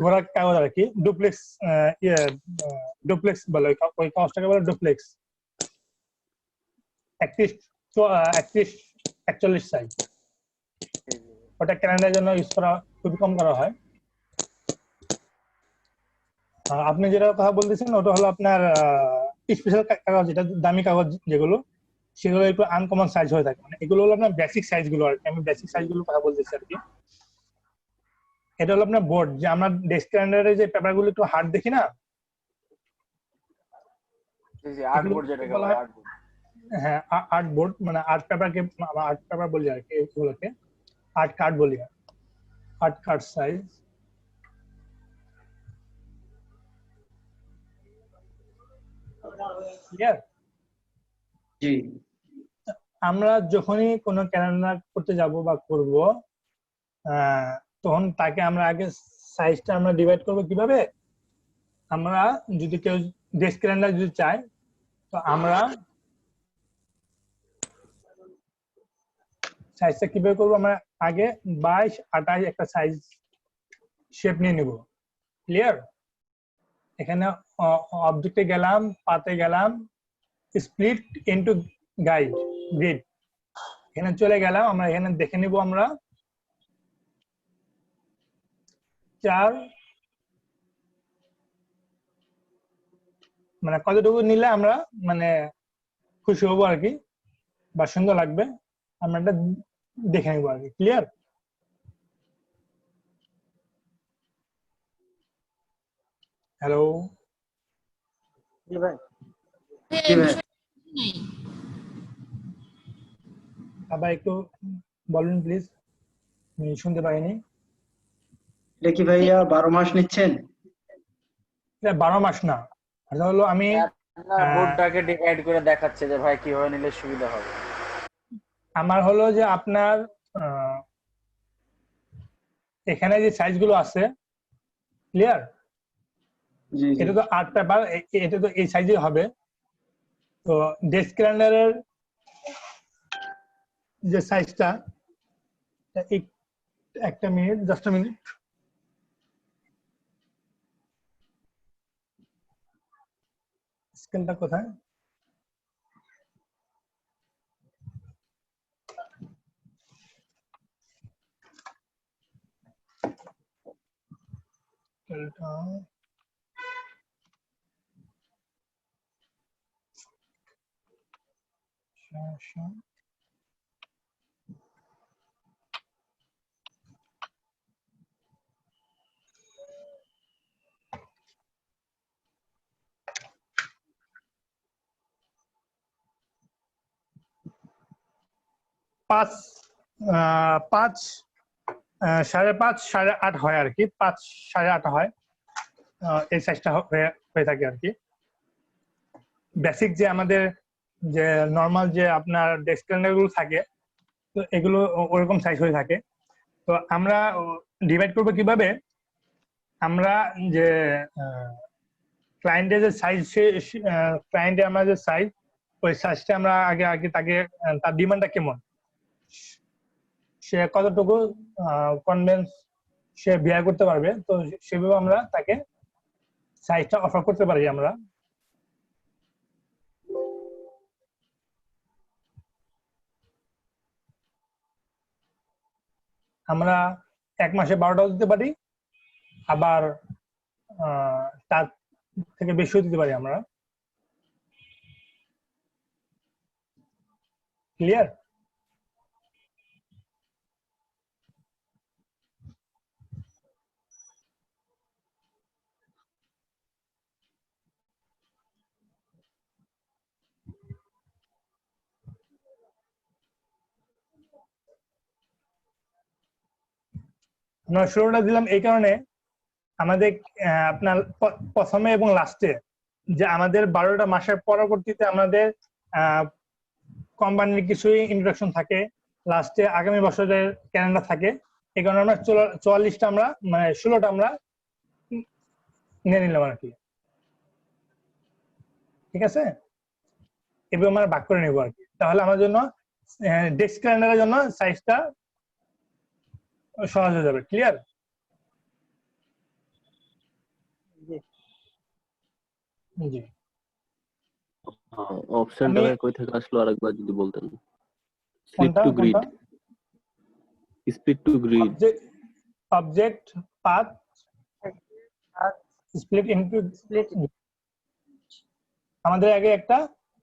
ঘোড়ার কাগজ আর কি, ডুপ্লেক্স, ডুপ্লেক্স বলে ওই কাগজটাকে বলে ডুপ্লেক্স, 31-41 সাইজ। ওটা ক্যালেন্ডারের জন্য ইউজ করা খুবই কম করা হয়। আপনি যেটা কথা বলতেছেন ওটা হলো আপনার স্পেশাল কাগজ, যেটা দামি কাগজ যেগুলো, সেগুলো একটু আনকমন সাইজ হয়ে থাকে। মানে এগুলো হলো আপনার বেসিক সাইজ গুলো আর কি, আমি বেসিক সাইজ গুলো কথা বলতেছি আর কি। এটা হলো আপনার বোর্ড, যে আমরা ডেস্ক ক্যালেন্ডারে যে পেপার গুলো একটু হার্ড দেখি না, হ্যাঁ আর্ট বোর্ড, মানে আর্ট পেপারকে আর্ট পেপার বলি আর কি, এগুলোকে আর্ট কার্ড বলি, আর্ট কার্ড সাইজ। ক্লিয়ার? জি। আমরা যখনই কোনো ক্যালেন্ডার করতে যাব বা করব, তখন তাকে আমরা আগে সাইজটা আমরা ডিভাইড করব কিভাবে? আমরা যদি কেউ ডেস্ক ক্যালেন্ডার যদি চায়, তো আমরা সাইজটা কিভাবে করবো? আমরা আগে 22-28 একটা সাইজ শেপ নিয়ে নিব। ক্লিয়ার? এখানে অবজেক্টে গেলাম, পাতে গেলাম, স্প্লিট ইনটু গাইড গ্রিড, এখানে চলে গেলাম। আমরা এখানে দেখে নিব আমরা 4 মানে কতটুকু নিলে আমরা মানে খুশি হবো আর কি, বা সুন্দর লাগবে, আমরা এটা দেখে নিবো আর কি। ক্লিয়ার? হ্যালো জি ভাই। আবার একটু বলুন প্লিজ, আমি শুনতে পাইনি। এটা কি ভাইয়া 12 মাস নিচ্ছেন? 12 মাস না, এটা হলো আমি বোর্ডটাকে ডিভাইড করে দেখাচ্ছে যে ভাই কিভাবে নিলে সুবিধা হবে। আমার হলো যে আপনার এখানে যে সাইজ গুলো আছে, ক্লিয়ার? এটা তো আর্ট পেপার, এটা তো এই সাইজে হবে। তো ডেস্ক ক্যালেন্ডারের যে সাইজটা, একটা মিনিট, জাস্ট আ মিনিট। স্কেলটা কোথায়? স্কেলটা পাঁচ 5.5 8.5 হয় আর কি, 5 8.5 হয়, এই সাইজটা হয়ে থাকে আর কি। বেসিক যে আমাদের যে নর্মাল যে আপনার ডেস্ক ক্যালেন্ডার গুলো থাকে, তো এগুলো ওরকম সাইজ হয়ে থাকে। তো আমরা ডিভাইড করবো কিভাবে? আমরা যে ক্লায়েন্টের যে সাইজ, ক্লায়েন্টে আমরা যে সাইজ, ওই সাইজটা আমরা আগে তাকে তার ডিমান্ডটা কেমন, সে কতটুকু কনভেন্স সে বিয়ার করতে পারবে, তো সেভাবে আমরা তাকে সাইজটা অফার করতে পারি। আমরা 1 মাসে 12টাও দিতে পারি, আবার তার থেকে বেশিও দিতে পারি আমরা। ক্লিয়ার? আমরা শুরুটা দিলাম এই কারণে, আমাদের আপনার প্রথমে এবং লাস্টে যে আমাদের 12টা মাসের পরবর্তীতে আমাদের কোম্পানির কিছু ইন্ট্রোডাকশন থাকে, লাস্টে আগামী বছরের ক্যালেন্ডার থাকে। এই কারণে আমরা 44টা আমরা মানে 16টা আমরা নিয়ে নিলাম আর কি, ঠিক আছে? এবার আমরা ভাগ করে নেব আর কি। তাহলে আমার জন্য ডেস্ক ক্যালেন্ডারের জন্য সাইজটা সহজ হয়ে যাবে। ক্লিয়ার? জি। অপশনটা কই থেকে আসলো আরেকবার যদি বলতেন। স্প্লিট কোনটা টু গ্রিড। কোনটা? Split to grid. Object path split into split. আমাদের আগে একটা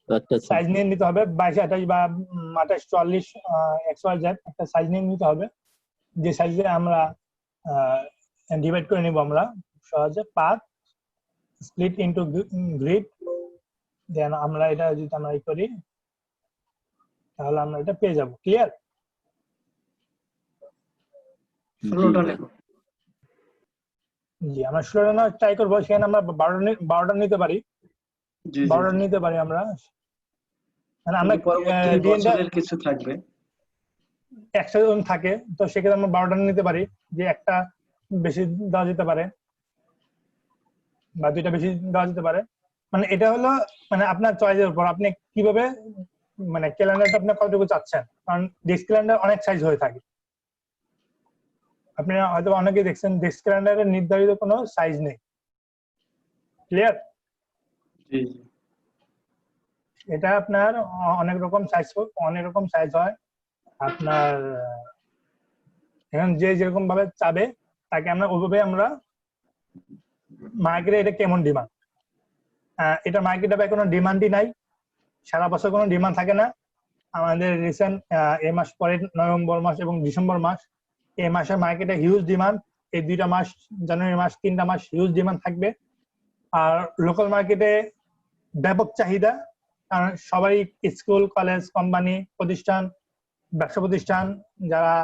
আচ্ছা সাইজ নিয়ে নিতে হবে, 22, 28 বা 28, 44 XYZ একটা সাইজ নিয়ে নিতে হবে, যে সাইজে আমরা ডিভাইড করে নিব আমরা সহজে। পাথ স্প্লিট ইনটু গ্রিড, দেন আমরা এটা যদি আমরা করি তাহলে আমরা এটা পেয়ে যাব। ক্লিয়ার? 16টা লেখো। জি, আমরা 16টা ট্রাই করবো, সেখানে আমরা 12টা নিতে পারি, 12টা নিতে পারি আমরা। মানে আমরা পরবর্তী বছরের কিছু থাকবে, একটা জন থাকে, তো সেক্ষেত্রে আমরা 12টা নিতে পারি, যে একটা বেশি দেওয়া যেতে পারে বা 2টা বেশি দেওয়া যেতে পারে। মানে এটা হলো মানে আপনার চয়েসের উপর, আপনি কিভাবে মানে ক্যালেন্ডারটা আপনি কতটুকু চাচ্ছেন। কারণ ডেস্ক ক্যালেন্ডার অনেক সাইজ হয়ে থাকে, আপনি হয়তো অনেকে দেখছেন ডেস্ক ক্যালেন্ডারের নির্ধারিত কোনো সাইজ নেই। ক্লিয়ার? এটা আপনার অনেক রকম সাইজ হয়। আপনার এখন যে যেরকম ভাবে চাবে তাকে আমরা ওইভাবে আমরা মার্কেটে এটা কেমন ডিমান্ড, এটা মার্কেটে কোনো ডিমান্ডই নাই, সারা বছর কোনো ডিমান্ড থাকে না। আমাদের রিসেন্ট এই মাস পরে নভেম্বর মাস এবং ডিসেম্বর মাস, এই মাসে মার্কেটে হিউজ ডিমান্ড। এই 2টা মাস, জানুয়ারি মাস, 3টা মাস হিউজ ডিমান্ড থাকবে। আর লোকাল মার্কেটে ব্যাপক চাহিদা, কারণ সবাই স্কুল, কলেজ, কোম্পানি, প্রতিষ্ঠান, ব্যবসা প্রতিষ্ঠান যারা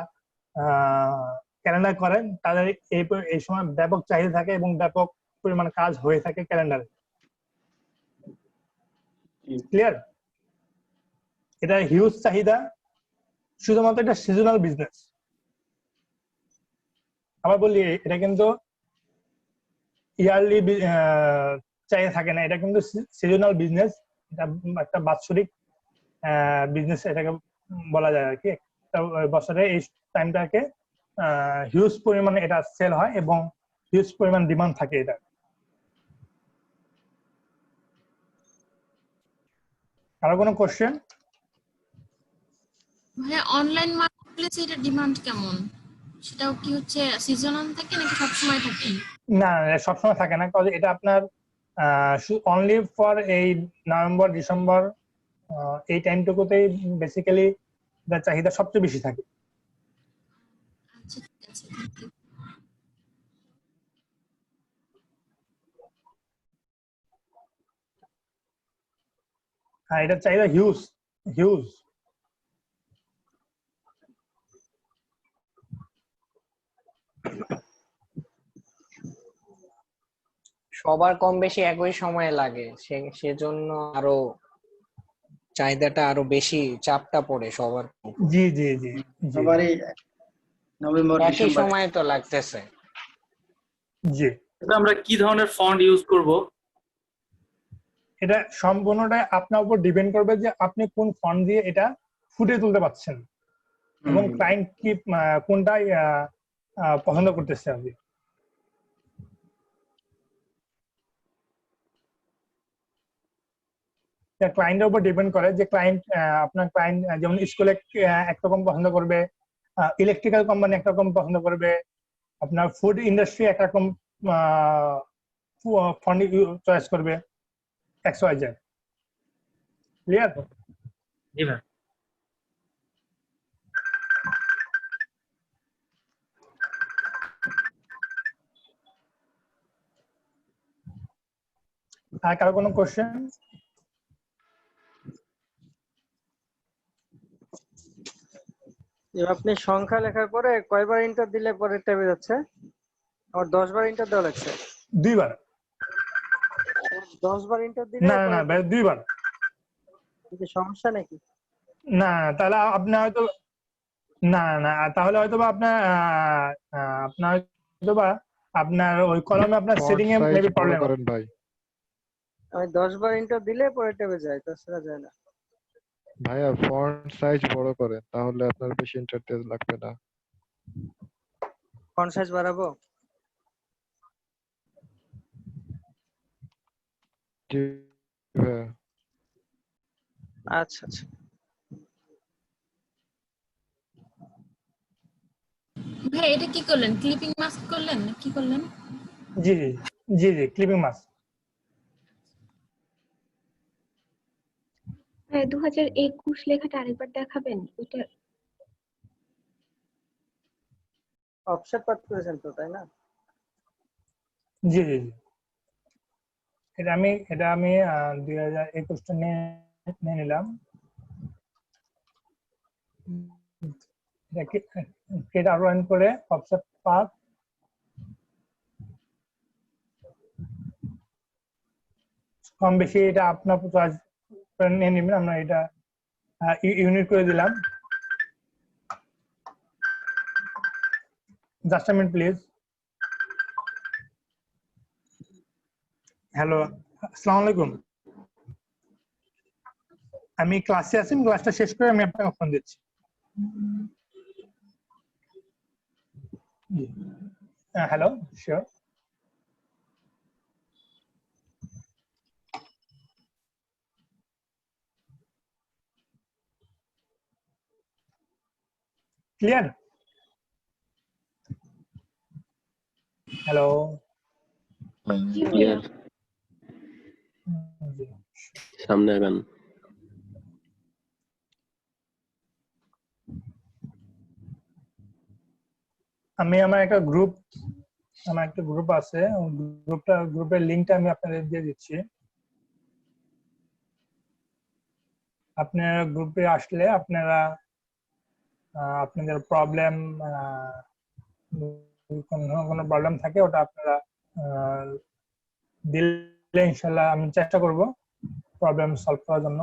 ক্যালেন্ডার করেন তাদের এই সময় ব্যাপক চাহিদা থাকে এবং ব্যাপক পরিমাণ কাজ হয়ে থাকে ক্যালেন্ডারে। ক্লিয়ার? এটা হিউজ চাহিদা, শুধুমাত্র এটা সিজনাল বিজনেস। আবার বলি, এটা কিন্তু ইয়ারলি চাহিদা থাকে না, এটা কিন্তু সিজনাল বিজনেস। এটা একটা বাৎসরিক বিজনেস এটাকে বলা যায় আর কি। বছরে এই টাইমটাকে হিউজ পরিমাণে এটা সেল হয় এবং হিউজ পরিমাণ ডিমান্ড থাকে এটা। আরো কোনো কোশ্চেন? ভাইয়া অনলাইন মার্কেটপ্লেসে এটা ডিমান্ড কেমন? সেটাও কি হচ্ছে সিজনাল থাকে নাকি সব সময় থাকে? না, সবসময় থাকে না, কারণ এটা আপনার অনলি ফর এই নভেম্বর, ডিসেম্বর এই টাইমটুকুতেই বেসিক্যালি তার চাহিদা সবচেয়ে বেশি থাকে। আচ্ছা, ঠিক আছে, থ্যাংক ইউ। হ্যাঁ, এটার চাহিদা হিউজ হিউজ। সবার কম বেশি একই সময়ে লাগে, সেজন্য আরো চাহিদাটা আরো বেশি, চাপটা পড়ে সবার। জি জি জি, সবারই নভেম্বর একই ডিসেম্বর সময়ে তো লাগতেছে। জি। আমরা কি ধরনের ফন্ট ইউজ করব? এটা সম্পূর্ণটাই আপনার উপর ডিপেন্ড করবে যে আপনি কোন ফন্ট দিয়ে এটা ফুটিয়ে তুলতে পারছেন এবং ক্লায়েন্ট কি কোনটাই পছন্দ করতেছে আর কি। ক্লায়েন্টের উপর ডিপেন্ড করে যে আপনার ক্লায়েন্ট যেমন স্কুলে একরকম পছন্দ করবে, ইলেকট্রিক্যাল কোম্পানি একরকম পছন্দ করবে, আপনার ফুড ইন্ডাস্ট্রি একরকম ফন্ট চয়েস করবে, XYZ। ক্লিয়ার? জি ভাই। আর কারো কোনো কোশ্চেন? আপনি সংখ্যা লেখার পরে কয়বার এন্টার দিলে পরের ট্যাবে যাচ্ছে? আমার 10 বার ইন্টার দেওয়া লাগছে। 2 বার। 10 বার ইন্টার দিলে না না ভাই 2 বার। কি সমস্যা নাকি? না তাহলে আপনি হয়তো না না তাহলে হয়তো বা আপনার হয়তো বা আপনার ওই কলমে আপনার সেটিং এ মেবি প্রবলেম করেন ভাই। আমি 10 বার ইন্টার দিলে পরে ট্যাবে যায়, তাছাড়া যায় না। ভাইয়া ফন্ট সাইজ বড় করেন, তাহলে আপনার বেশি ইন্টারফেস লাগবে না। ফন্ট সাইজ বাড়াবো? জি ভাইয়া। আচ্ছা আচ্ছা। ভাই এটা কি করলেন? ক্লিপিং মাস্ক করলেন না কি করলেন? জি জি জি জি ক্লিপিং মাস্ক। 2021 লেখাটা আরেকবার দেখাবেন ওটা? অফসেট পাঠ করেছেন তো, তাই না? জি জি জি এটা আমি 2021 টা নিয়ে নিলাম। এটা রান করে অফসেট পাথ কম বেশি এটা আপনার চয়েস নিয়ে নেবেন। আমরা এটা ইউনিট করে দিলাম। Just a minute please. Hello, আসসালামু আলাইকুম। আমি ক্লাসে আছি, ক্লাসটা শেষ করে আমি আপনাকে ফোন দিচ্ছি। Hello, sure. Clear? Hello, clear. সামনে আগান। আমি আমার একটা গ্রুপ আছে, গ্রুপের লিংকটা আমি আপনাদের দিয়ে দিচ্ছি। আপনারা গ্রুপে আসলে আপনারা আপনাদের প্রবলেম কোনো প্রবলেম থাকে ওটা আপনারা দিলে ইনশাল্লাহ আমি চেষ্টা করব প্রবলেম সলভ করার জন্য।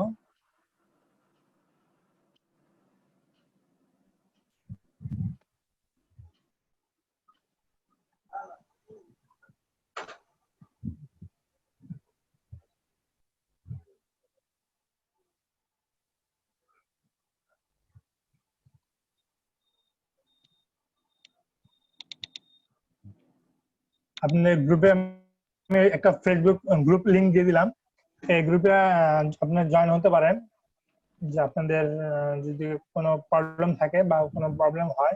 আপনাদের গ্রুপে আমি একটা ফেসবুক গ্রুপ লিংক দিয়ে দিলাম। এই গ্রুপে আপনারা জয়েন হতে পারেন। যে আপনাদের যদি কোনো প্রবলেম থাকে বা কোনো প্রবলেম হয়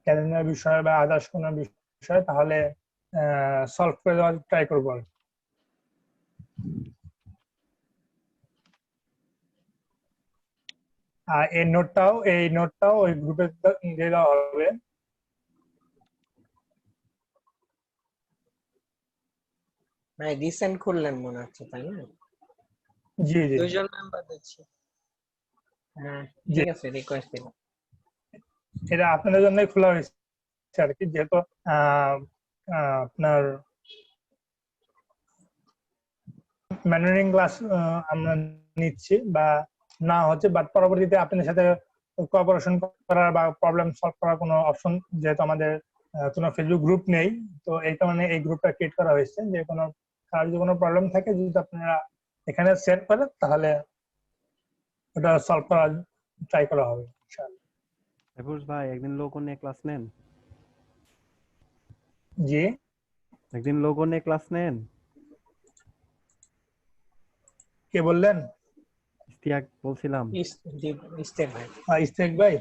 ক্যালেন্ডার বিষয়ে বা আদার্স কোনো বিষয়ে, তাহলে সলভ করে দেওয়ার ট্রাই করবো। আর এই নোটটাও ওই গ্রুপে দিয়ে দেওয়া হবে। ভাই রিসেন্ট খুললেন মনে হচ্ছে, তাই না? জি জি দুইজন মেম্বার দিচ্ছি। হ্যাঁ ঠিক আছে, রিকোয়েস্ট দিলাম। এটা আপনাদের জন্যই খোলা হয়েছে আর কি, যেহেতু আপনার ম্যানুয়ারিং ক্লাস আমরা নিচ্ছি বা না হচ্ছে, বাট পরবর্তীতে আপনাদের সাথে কোঅপারেশন করার বা প্রবলেম সলভ করার কোনো অপশন যেহেতু আমাদের কোনো ফেসবুক গ্রুপ নেই, তো এই কারণে এই গ্রুপটা ক্রিয়েট করা হয়েছে। যে কোনো কার যদি কোনো প্রবলেম থাকে যদি আপনারা এখানে শেয়ার করেন তাহলে ওটা সলভ করার ট্রাই করা হবে ইনশাআল্লাহ। এফোর্স ভাই একদিন লোগো নিয়ে ক্লাস নেন। জি, একদিন লোগো নিয়ে ক্লাস নেন। কে বললেন? ইস্তিয়াক বলছিলাম। ইস্তিয়াক ভাই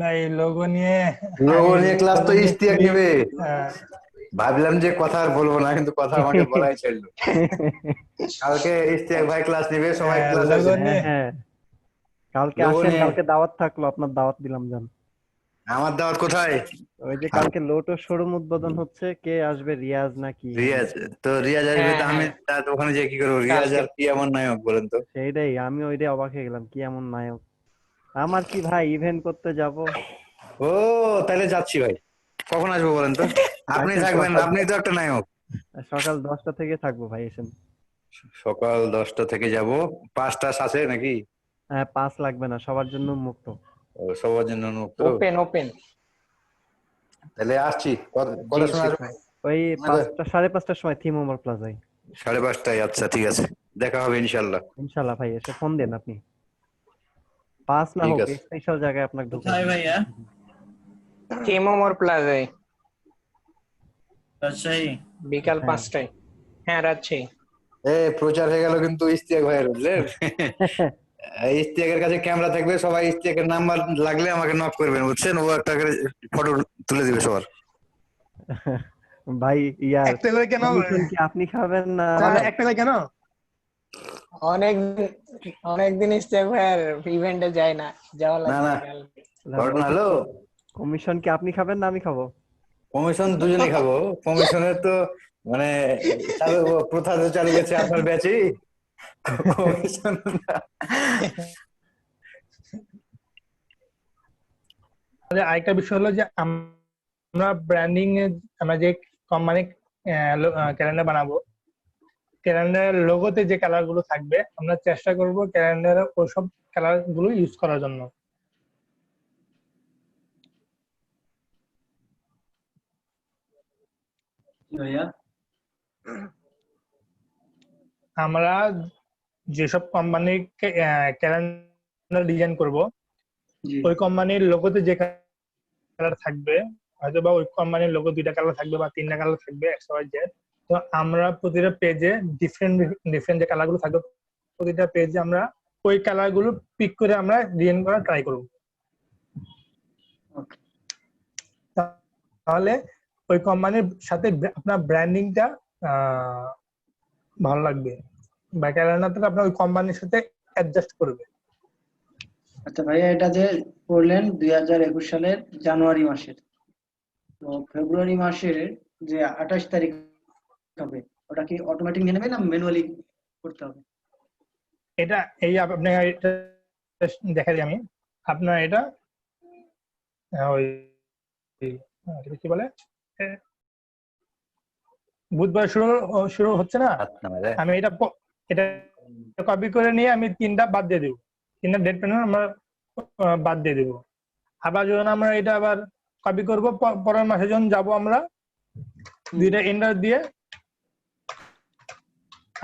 ভাই লোগো নিয়ে ক্লাস তো ইস্তিয়াক নেবে। ভাবলাম যে কথা আর বলবো না, কিন্তু কথা আমাকে বলাই ছিল। কালকে ইস্তিয়াক ভাই ক্লাস নেবে, সবাই ক্লাস লোগো নিয়ে। হ্যাঁ কালকে আসেন, কালকে দাওয়াত থাকলো, আপনার দাওয়াত দিলাম জান। আমার দাওয়াত কোথায়? ওই যে কালকে লোটো শোরুম উদ্বোধন হচ্ছে, কে আসবে? রিয়াজ নাকি? রিয়াজ। তো রিয়াজ আসবে, তো আমি ওখানে যে কি করবো? রিয়াজ আর কি এমন নায়ক বলেন তো? সেইটাই, আমি ওইটাই অবাক হয়ে গেলাম, কি এমন নায়ক। আমার কি ভাই ইভেন্ট করতে যাব। ও তাহলে যাচ্ছি ভাই, কখন আসবো বলেন তো? আপনি থাকবেন, আপনি তো একটা নায়ক। সকাল 10টা থেকে থাকবো ভাই, এসেন। সকাল 10টা থেকে যাব। 5টা আছে নাকি? হ্যাঁ, পাস লাগবে না, সবার জন্য মুক্ত। ও, সবার জন্য মুক্ত। Open open. তাহলে আসছি। কটার সময় আসবো? ওই 5টা 5:30টার সময় থিম ওভার প্লাজায়। 5:30টায়? আচ্ছা ঠিক আছে, দেখা হবে ইনশাল্লাহ। ইনশাল্লাহ ভাই, এসে ফোন দেন আপনি। পাস না ঠিক হোক, আছে। স্পেশাল জায়গায় আপনাকে ঢুকতে কোথায় ভাইয়া? টিমোমোর প্লাজায় রাজশাহী বিকাল 5টায়। হ্যাঁ, রাজশাহী। প্রচার হয়ে গেল কিন্তু ইশতিয়াক ভাইয়ের, বুঝলেন? ইশতিয়াকের কাছে ক্যামেরা থাকবে, সবাই ইশতিয়াকের নাম্বার লাগলে আমাকে নক করবেন, বুঝছেন? ও একটা ফটো তুলে দিবে সবার। ভাই ইয়ার একটা করে কেন? কমিশন কি আপনি খাবেন না? একটা করে কেন? অনেকদিন ইস্তেক ভাইয়ের ইভেন্টে যায় না, যাওয়া লাগবে। হ্যালো, কমিশন কি আপনি খাবেন না আমি খাবো? কমিশন দুজনে খাবো। কমিশনের তো মানে প্রথা তো চালু গেছে আপনার ব্যাচে। কমিশন আরেকটা বিষয় হলো যে আমরা ব্র্যান্ডিং এ আমরা যে কোম্পানি ক্যালেন্ডার বানাবো, ক্যালেন্ডারের লোগোতে যে কালার গুলো থাকবে আমরা চেষ্টা করব ক্যালেন্ডারে ওইসব কালার গুলো ইউজ করার জন্য। আমরা যেসব কোম্পানির ক্যালেন্ডার ডিজাইন করব, ওই কোম্পানির লোগোতে যে কালার থাকবে, হয়তো বা ওই কোম্পানির লোগো 2টা কালার থাকবে বা 3টা কালার থাকবে, XYZ। তো আমরা প্রতিটা পেজে ডিফারেন্ট যে কালার গুলো থাকবে, প্রতিটা পেজে আমরা ওই কালার গুলো পিক করে আমরা ডিজাইন করা ট্রাই করব। তাহলে ওই কোম্পানির সাথে আপনার ব্র্যান্ডিংটা ভালো লাগবে, বা ক্যালেন্ডারটা আপনার ওই কোম্পানির সাথে অ্যাডজাস্ট করবে। আচ্ছা ভাইয়া, এটা যে করলেন 2021 সালের জানুয়ারি মাসের, তো ফেব্রুয়ারি মাসের যে 28 তারিখ হবে, ওটা কি অটোমেটিক নিয়ে নেবে না ম্যানুয়ালি করতে হবে? এটা এই আপনার এটা দেখা দিই আমি আপনার এটা ওই কি বলে বুধবার শুরু হচ্ছে না, আমি এটা কপি করে নিয়ে আমি 3টা বাদ দিয়ে দেবো, 3টা ডেট প্যানেল আমরা বাদ দিয়ে দেবো। আবার যখন আমরা এটা আবার কপি করব, পরের মাসে যখন যাবো আমরা 2টা এন্টার দিয়ে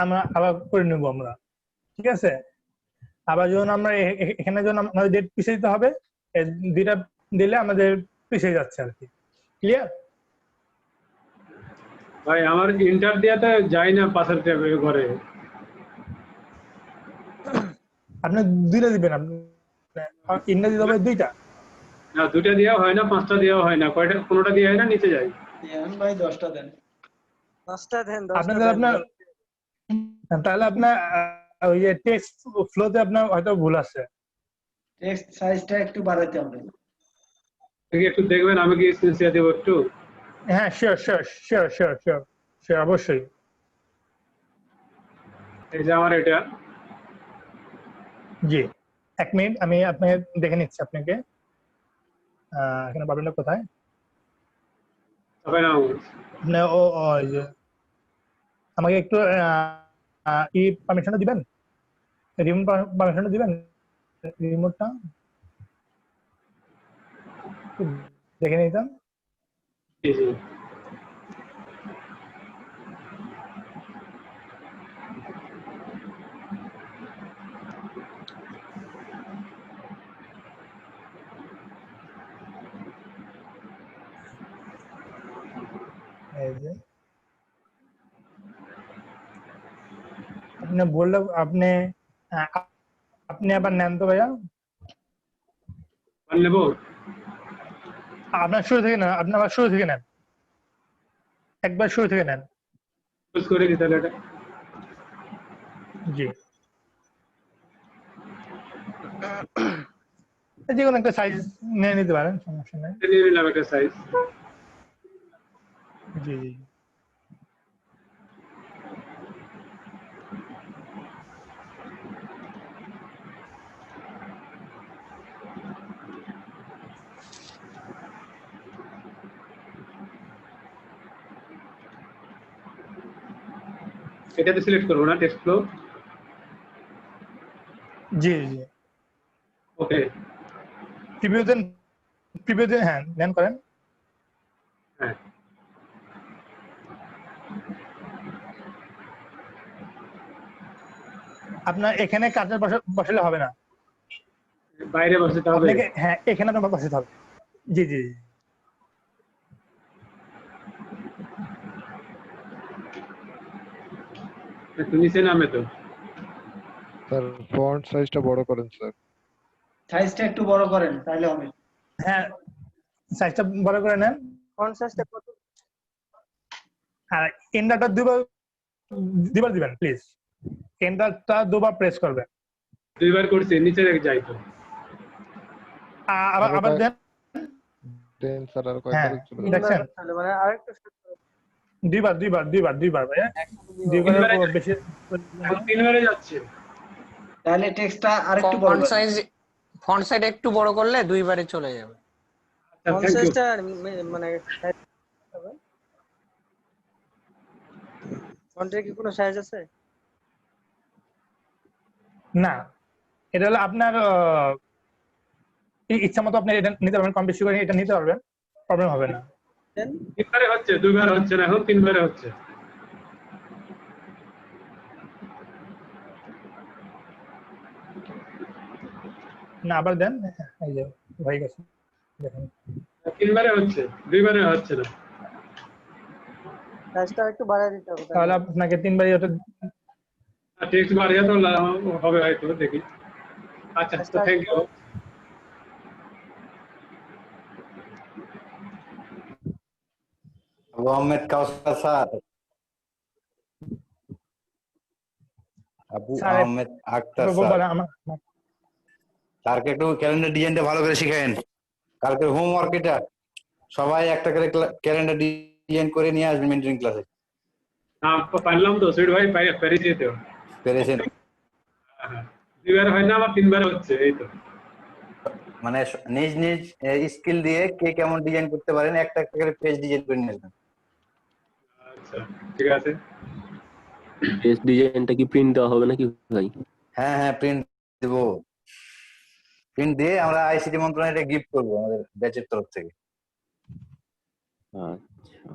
আমরা আবার করে নেব আমরা, ঠিক আছে? আবার যখন আমরা এখানে যখন আমাদের ডেট পিছিয়ে দিতে হবে, 2টা দিলে আমাদের পিছিয়ে যাচ্ছে আর কি। ক্লিয়ার? ভাই আমার ইন্টার দিয়াতে যাই না পাশের টেবিলের ঘরে। আপনি 2টা দিবেন, আপনি ইন্টার দিতে হবে 2টা? না, 2টা দেওয়া হয় না, 5টা দেওয়া হয় না, কয়টা কোনোটা দেওয়া হয় না, নিচে যাই। দেন ভাই 10টা দেন। 10টা দেন। তাহলে আপনার ওই যে টেক্সট ফ্লোতে আপনার হয়তো ভুল আছে, টেক্সট সাইজটা একটু বাড়াতে হবে। একটু দেখবেন, আমি কি স্ক্রিন দেব একটু? হ্যাঁ, শিওর, অবশ্যই। এই যে আমার এটা, জি 1 মিনিট আমি আপনাকে দেখে নিচ্ছি। আপনাকে এখানে পাবেন কোথায়? আপনি আমাকে একটু পারমিশনটা দিবেন, রিমোট পারমিশনটা দিবেন, রিমোটটা দেখে নিতাম। আপনি বললে আপনি আবার নেন তো ভাইয়া, আপনার শুরু থেকে নেন, আপনি আবার শুরু থেকে নেন, একবার শুরু থেকে নেন। জি, যে কোনো একটা সাইজ নিয়ে নিতে পারেন, সমস্যা নেই। জি জি। এটাতে সিলেক্ট করবো না টেক্সট ফ্লো? জি জি ওকে। প্রিভিউ দেন হ্যাঁ দেন করেন। হ্যাঁ আপনার এখানে কার্সার বসালে হবে না, বাইরে বসাতে হবে। আপনাকে হ্যাঁ এখানে আপনার বসাতে হবে। জি জি জি। একটু নিচে নামে তো। স্যার ফন্ট সাইজটা বড় করেন স্যার। সাইজটা একটু বড় করেন তাহলে হবে। হ্যাঁ সাইজটা বড় করে নেন। ফন্ট সাইজটা কত? আর এন্টারটা দুবার দিবেন প্লিজ। এন্টারটা দুবার প্রেস করবেন। দুইবার করছি, নিচে যাই তো। আবার দেন দেন স্যার আর হ্যাঁ কয়েকবার দেখছেন মানে আরেকটু দুইবার ভাইয়া, দুইবারের বেশি এখন তিনবারে যাচ্ছে। তাহলে টেক্সটটা আরেকটু বড় করেন। ফন্ট সাইজ একটু বড় করলে দুইবারে চলে যাবে। ফন্ট সাইজটা মানে ফন্টের কি কোনো সাইজ আছে? না, এটা হলো আপনার ইচ্ছা মতো আপনি এটা নিতে পারবেন, কম বেশি করে এটা নিতে পারবেন, প্রবলেম হবে না। তিনবারে হচ্ছে, দুইবার হচ্ছে না, এখন তিনবারে হচ্ছে। না আবার দেন, এই যে হয়ে গেছে দেখেন। তিনবারে হচ্ছে, দুইবারে হচ্ছে না। সাইজটা একটু বাড়ায় দিতে হবে। তাহলে আপনাকে তিনবারই ওটা টেক্সট বাড়িয়ে তো হবে হয়তো, দেখি। আচ্ছা তো thank you. Abu Ahmed Kausar sir, Abu Ahmed Akhtar sir, স্যারকে একটু ক্যালেন্ডার ডিজাইনটা ভালো করে শিখায়েন। কালকে হোমওয়ার্ক এটা, সবাই একটা করে ক্যালেন্ডার ডিজাইন করে নিয়ে আসবেন মেন্টরিং ক্লাসে। পারলাম তো সুইট ভাই, পেরেছি তো। পেরেছেন? দুইবার হয় না, আমার তিনবারে হচ্ছে, এই তো। মানে নিজ নিজ স্কিল দিয়ে কে কেমন ডিজাইন করতে পারেন একটা একটা করে পেজ ডিজাইন করে নিয়ে আসবেন। আচ্ছা ঠিক আছে। পেজ ডিজাইনটা কি প্রিন্ট দেওয়া হবে নাকি ভাই? হ্যাঁ হ্যাঁ প্রিন্ট দেব, প্রিন্ট দিয়ে আমরা আইসিটি মন্ত্রণালয়ে গিফট করবো আমাদের ব্যাচের তরফ থেকে। আচ্ছা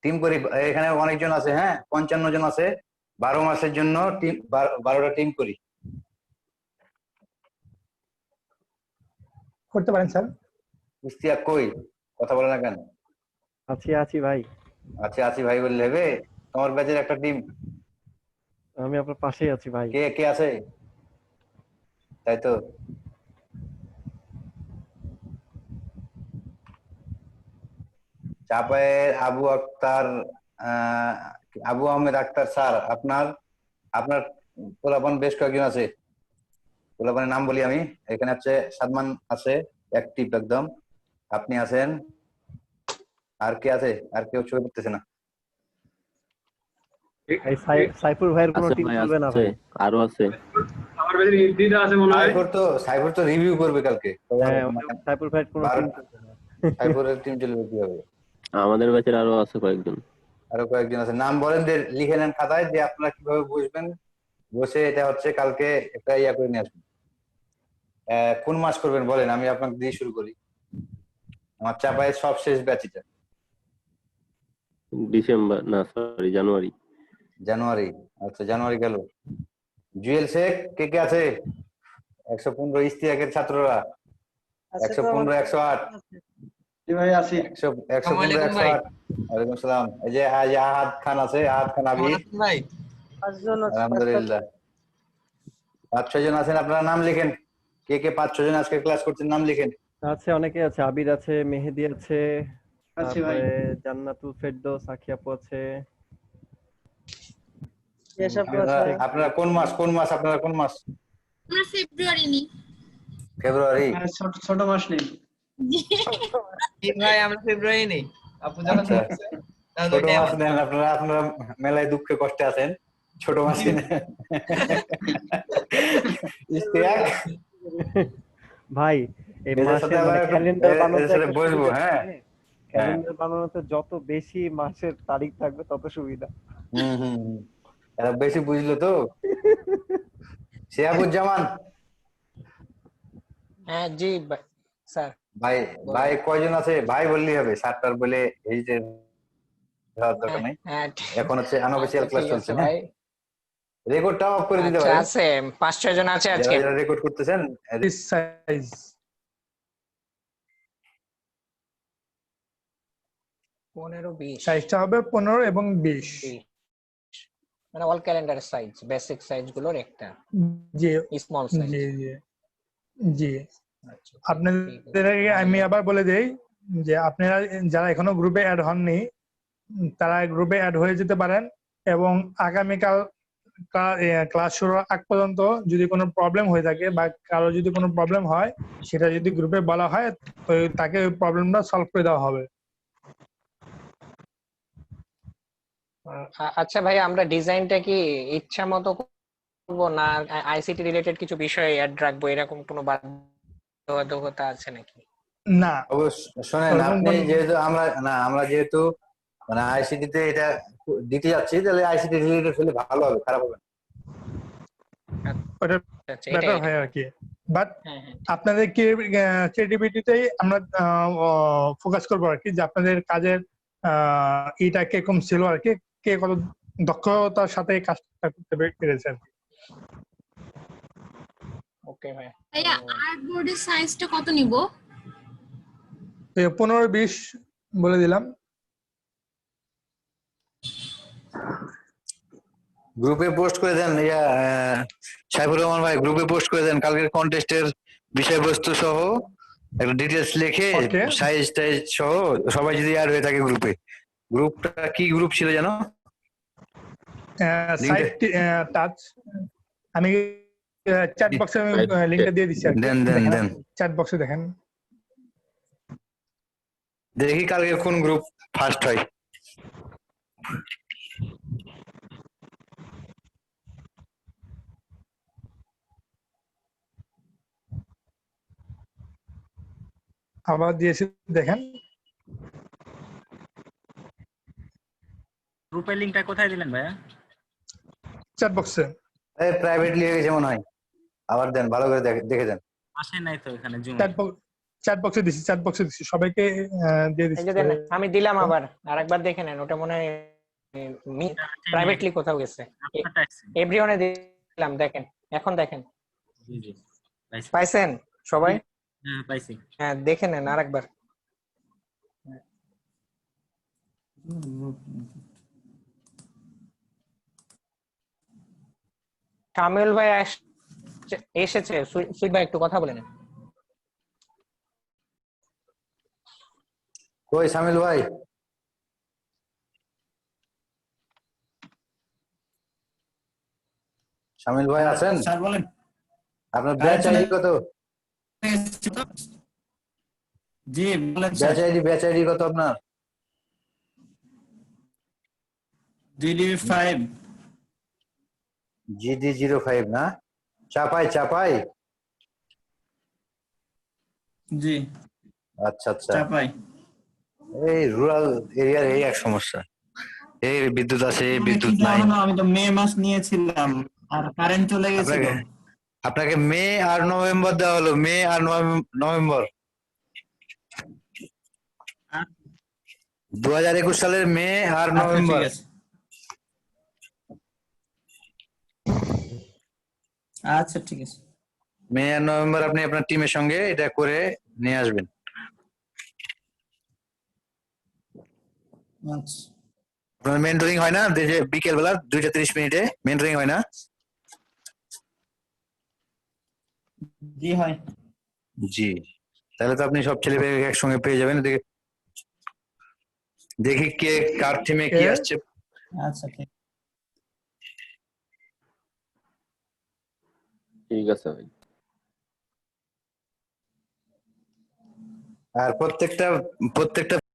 টিম করি, এখানে অনেকজন আছে, হ্যাঁ 55 জন আছে, 12 মাসের জন্য টিম 12টা টিম করি। করতে পারেন স্যার। ইস্তিয়াক কই, কথা বলে না কেন? আছি ভাই। আছি ভাই বললে হবে? তোমার ব্যাচের একটা টিম। আমি আপনার পাশেই আছি ভাই। কে কে আছে? তাই তো, চাপায়ের আবু আহমেদ আক্তার স্যার, আপনার পোলাপান বেশ কয়েকজন আছে। পোলাপানের নাম বলি আমি, এখানে হচ্ছে সাদমান আছে অ্যাক্টিভ একদম, আপনি আছেন, আর কে আছে? আর কেউ ছবি করতেছে না। সাইফুর ভাইয়ের কোনো টিম চলবে না ভাই? আরো আছে আমার কাছে দিদা আছে মনে হয়। সাইফুর তো রিভিউ করবে কালকে। হ্যাঁ সাইফুর ভাইয়ের কোনো টিম চলবে না। সাইফুরের টিম চলবে কি হবে? আমাদের ব্যাচের আরো আছে কয়েকজন। আছে, নাম বলেন, যে লিখে নেন খাতায়, যে আপনারা কিভাবে বসবেন, বসে এটা হচ্ছে কালকে একটা ইয়া করে নিয়ে আসবেন। কোন মাস করবেন বলেন, আমি আপনাকে দিয়ে শুরু করি। আমার চাপায়ের সব শেষ ব্যাচ এটা। ডিসেম্বর না সরি জানুয়ারি। আচ্ছা জানুয়ারি গেল। জুয়েল শেখ কে কে আছে? 115 ইস্তিয়াকের ছাত্ররা, 115 108 ভাই আছি। 115 108। ওয়ালাইকুম আসসালাম। এই যে আহাদ খান আছে, আহাদ খান আবির ভাই। আলহামদুলিল্লাহ। 5-6 জন আছেন, আপনারা নাম লিখেন। কে কে 5-6 জন আজকে ক্লাস করছেন, নাম লিখেন। আছে, অনেকে আছে, আবির আছে, মেহেদি আছে, তারপরে জান্নাতুল ফেরদৌস, সাকিয়াপু আছে। আপনারা কোন মাস আপনারা কোন মাস? আমরা ফেব্রুয়ারি নি। ফেব্রুয়ারি? ছোট মাস নেই ভাই, আমরা ফেব্রুয়ারি নেই। আপু যখন ছোট মাস নেন আপনারা মেলায় দুঃখে কষ্টে আছেন, ছোট মাসই নেন। ভাই এই মাসে ক্যালেন্ডার বানাতে বসবো, হ্যাঁ ক্যালেন্ডার বানানোতে যত বেশি মাসের তারিখ থাকবে তত সুবিধা। এরা বেশি বুঝলো তো। শিহাবুজ্জামান হ্যাঁ জি স্যার। ভাই, ভাই কয়জন আছে ভাই বললেই হবে, স্যারটার বলে হেজিটেট হওয়ার দরকার নাই। এখন হচ্ছে আনঅফিসিয়াল ক্লাস চলছে। হ্যাঁ, রেকর্ডটা অফ করে দিতে আচ্ছা পারেন আছে 5-6 জন আছে আজকে। যারা রেকর্ড করতেছেন। সাইজ 15-20 সাইজটা হবে 15 এবং 20, মানে all calendar size, basic size গুলোর একটা। জি স্মল সাইজ। জি জি জি। আপনাদেরকে আমি আবার বলে দেই যে আপনারা যারা এখনো গ্রুপে অ্যাড হননি তারা গ্রুপে অ্যাড হয়ে যেতে পারেন, এবং আগামীকাল ক্লাস শুরুর আগ পর্যন্ত যদি কোনো প্রবলেম হয়ে থাকে বা কারো যদি কোনো প্রবলেম হয় সেটা যদি গ্রুপে বলা হয় তো তাকে ওই প্রবলেমটা সলভ করে দেওয়া হবে। আচ্ছা ভাই, আমরা ডিজাইনটা কি ইচ্ছা মতো করবো না আইসিটি রিলেটেড কিছু বিষয় অ্যাড রাখবো, এরকম কোনো বাধ্যবাধকতা আছে নাকি? না শোনেন, আপনি যেহেতু আমরা যেহেতু মানে আইসিটি তে এটা দিতে যাচ্ছি, তাহলে আইসিটি রিলেটেড হলে ভালো হবে, খারাপ হবে না। ওটা বেটার হয় আর কি। বাট আপনাদের ক্রিয়েটিভিটিতেই আমরা ফোকাস করবো আর কি, যে আপনাদের কাজের এটা কিরকম ছিল আর কি, কে কত দক্ষতার সাথে কাজটা করতে পেরেছেন। ওকে ভাই। ভাইয়া আর্টবোর্ডের সাইজটা কত নিব? 15-20 বলে দিলাম। গ্রুপে পোস্ট করে দেন, সাইফুর রহমান ভাই গ্রুপে পোস্ট করে দেন কালকের কন্টেস্টের বিষয়বস্তু সহ একটা ডিটেলস লিখে, সাইজ টাইজ সহ, সবাই যদি অ্যাড হয়ে থাকে গ্রুপে। গ্রুপটা কি গ্রুপ ছিল জানো? Site touch. আমি চ্যাট বক্সে লিংকটা দিয়ে দিচ্ছি। দেন চ্যাট বক্সে দেখেন, দেখি কালকে কোন গ্রুপ ফার্স্ট হয়। আবার দিয়েছি দেখেন। গ্রুপের লিংকটা কোথায় দিলেন ভাইয়া? চ্যাট বক্সে। প্রাইভেটলি হয়ে গেছে মনে হয়, আবার দেন, ভালো করে দেখে দেন। আসে নাই তো এখানে জুম। চ্যাট বক্সে দিছি সবাইকে দিয়ে দিচ্ছি। আমি দিলাম, আবার আরেকবার দেখে নেন, ওটা মনে হয় প্রাইভেটলি কোথাও গেছে। এভরিওনে দিলাম, দেখেন এখন দেখেন। জি জি পাইছেন সবাই? হ্যাঁ পাইছি। হ্যাঁ দেখে নেন আরেকবার। শামিল ভাই এসেছে, সুইট ভাই একটু কথা বলে নেন। কই শামিল ভাই? শামিল ভাই আছেন? স্যার বলেন। আপনার ব্যাচ আইডি কত? জি বলেন স্যার। ব্যাচ আইডি কত আপনার? GD5 GD05 না? চাপাই জি। আচ্ছা চাপাই। এই রুরাল এরিয়ার এই এক সমস্যা, এই বিদ্যুৎ আছে, বিদ্যুৎ নাই। আমি তো মে মাস নিয়েছিলাম আর কারেন্ট চলে গেছে। আপনাকে মে আর নভেম্বর দেওয়া হলো, মে আর নভেম্বর 2021 সালের মে আর নভেম্বর। আচ্ছা ঠিক আছে। মে আর নভেম্বর আপনি আপনার টিমের সঙ্গে এটা করে নিয়ে আসবেন। আপনার মেন্টরিং হয় না বিকেল বেলা 2:30 মেন্টরিং হয় না? জি হয়। জি, তাহলে তো আপনি সব ছেলে পেয়ে একসঙ্গে পেয়ে যাবেন। দেখি কে কার টিমে কি আসছে। আচ্ছা ঠিক আছে ভাই। আর প্রত্যেকটা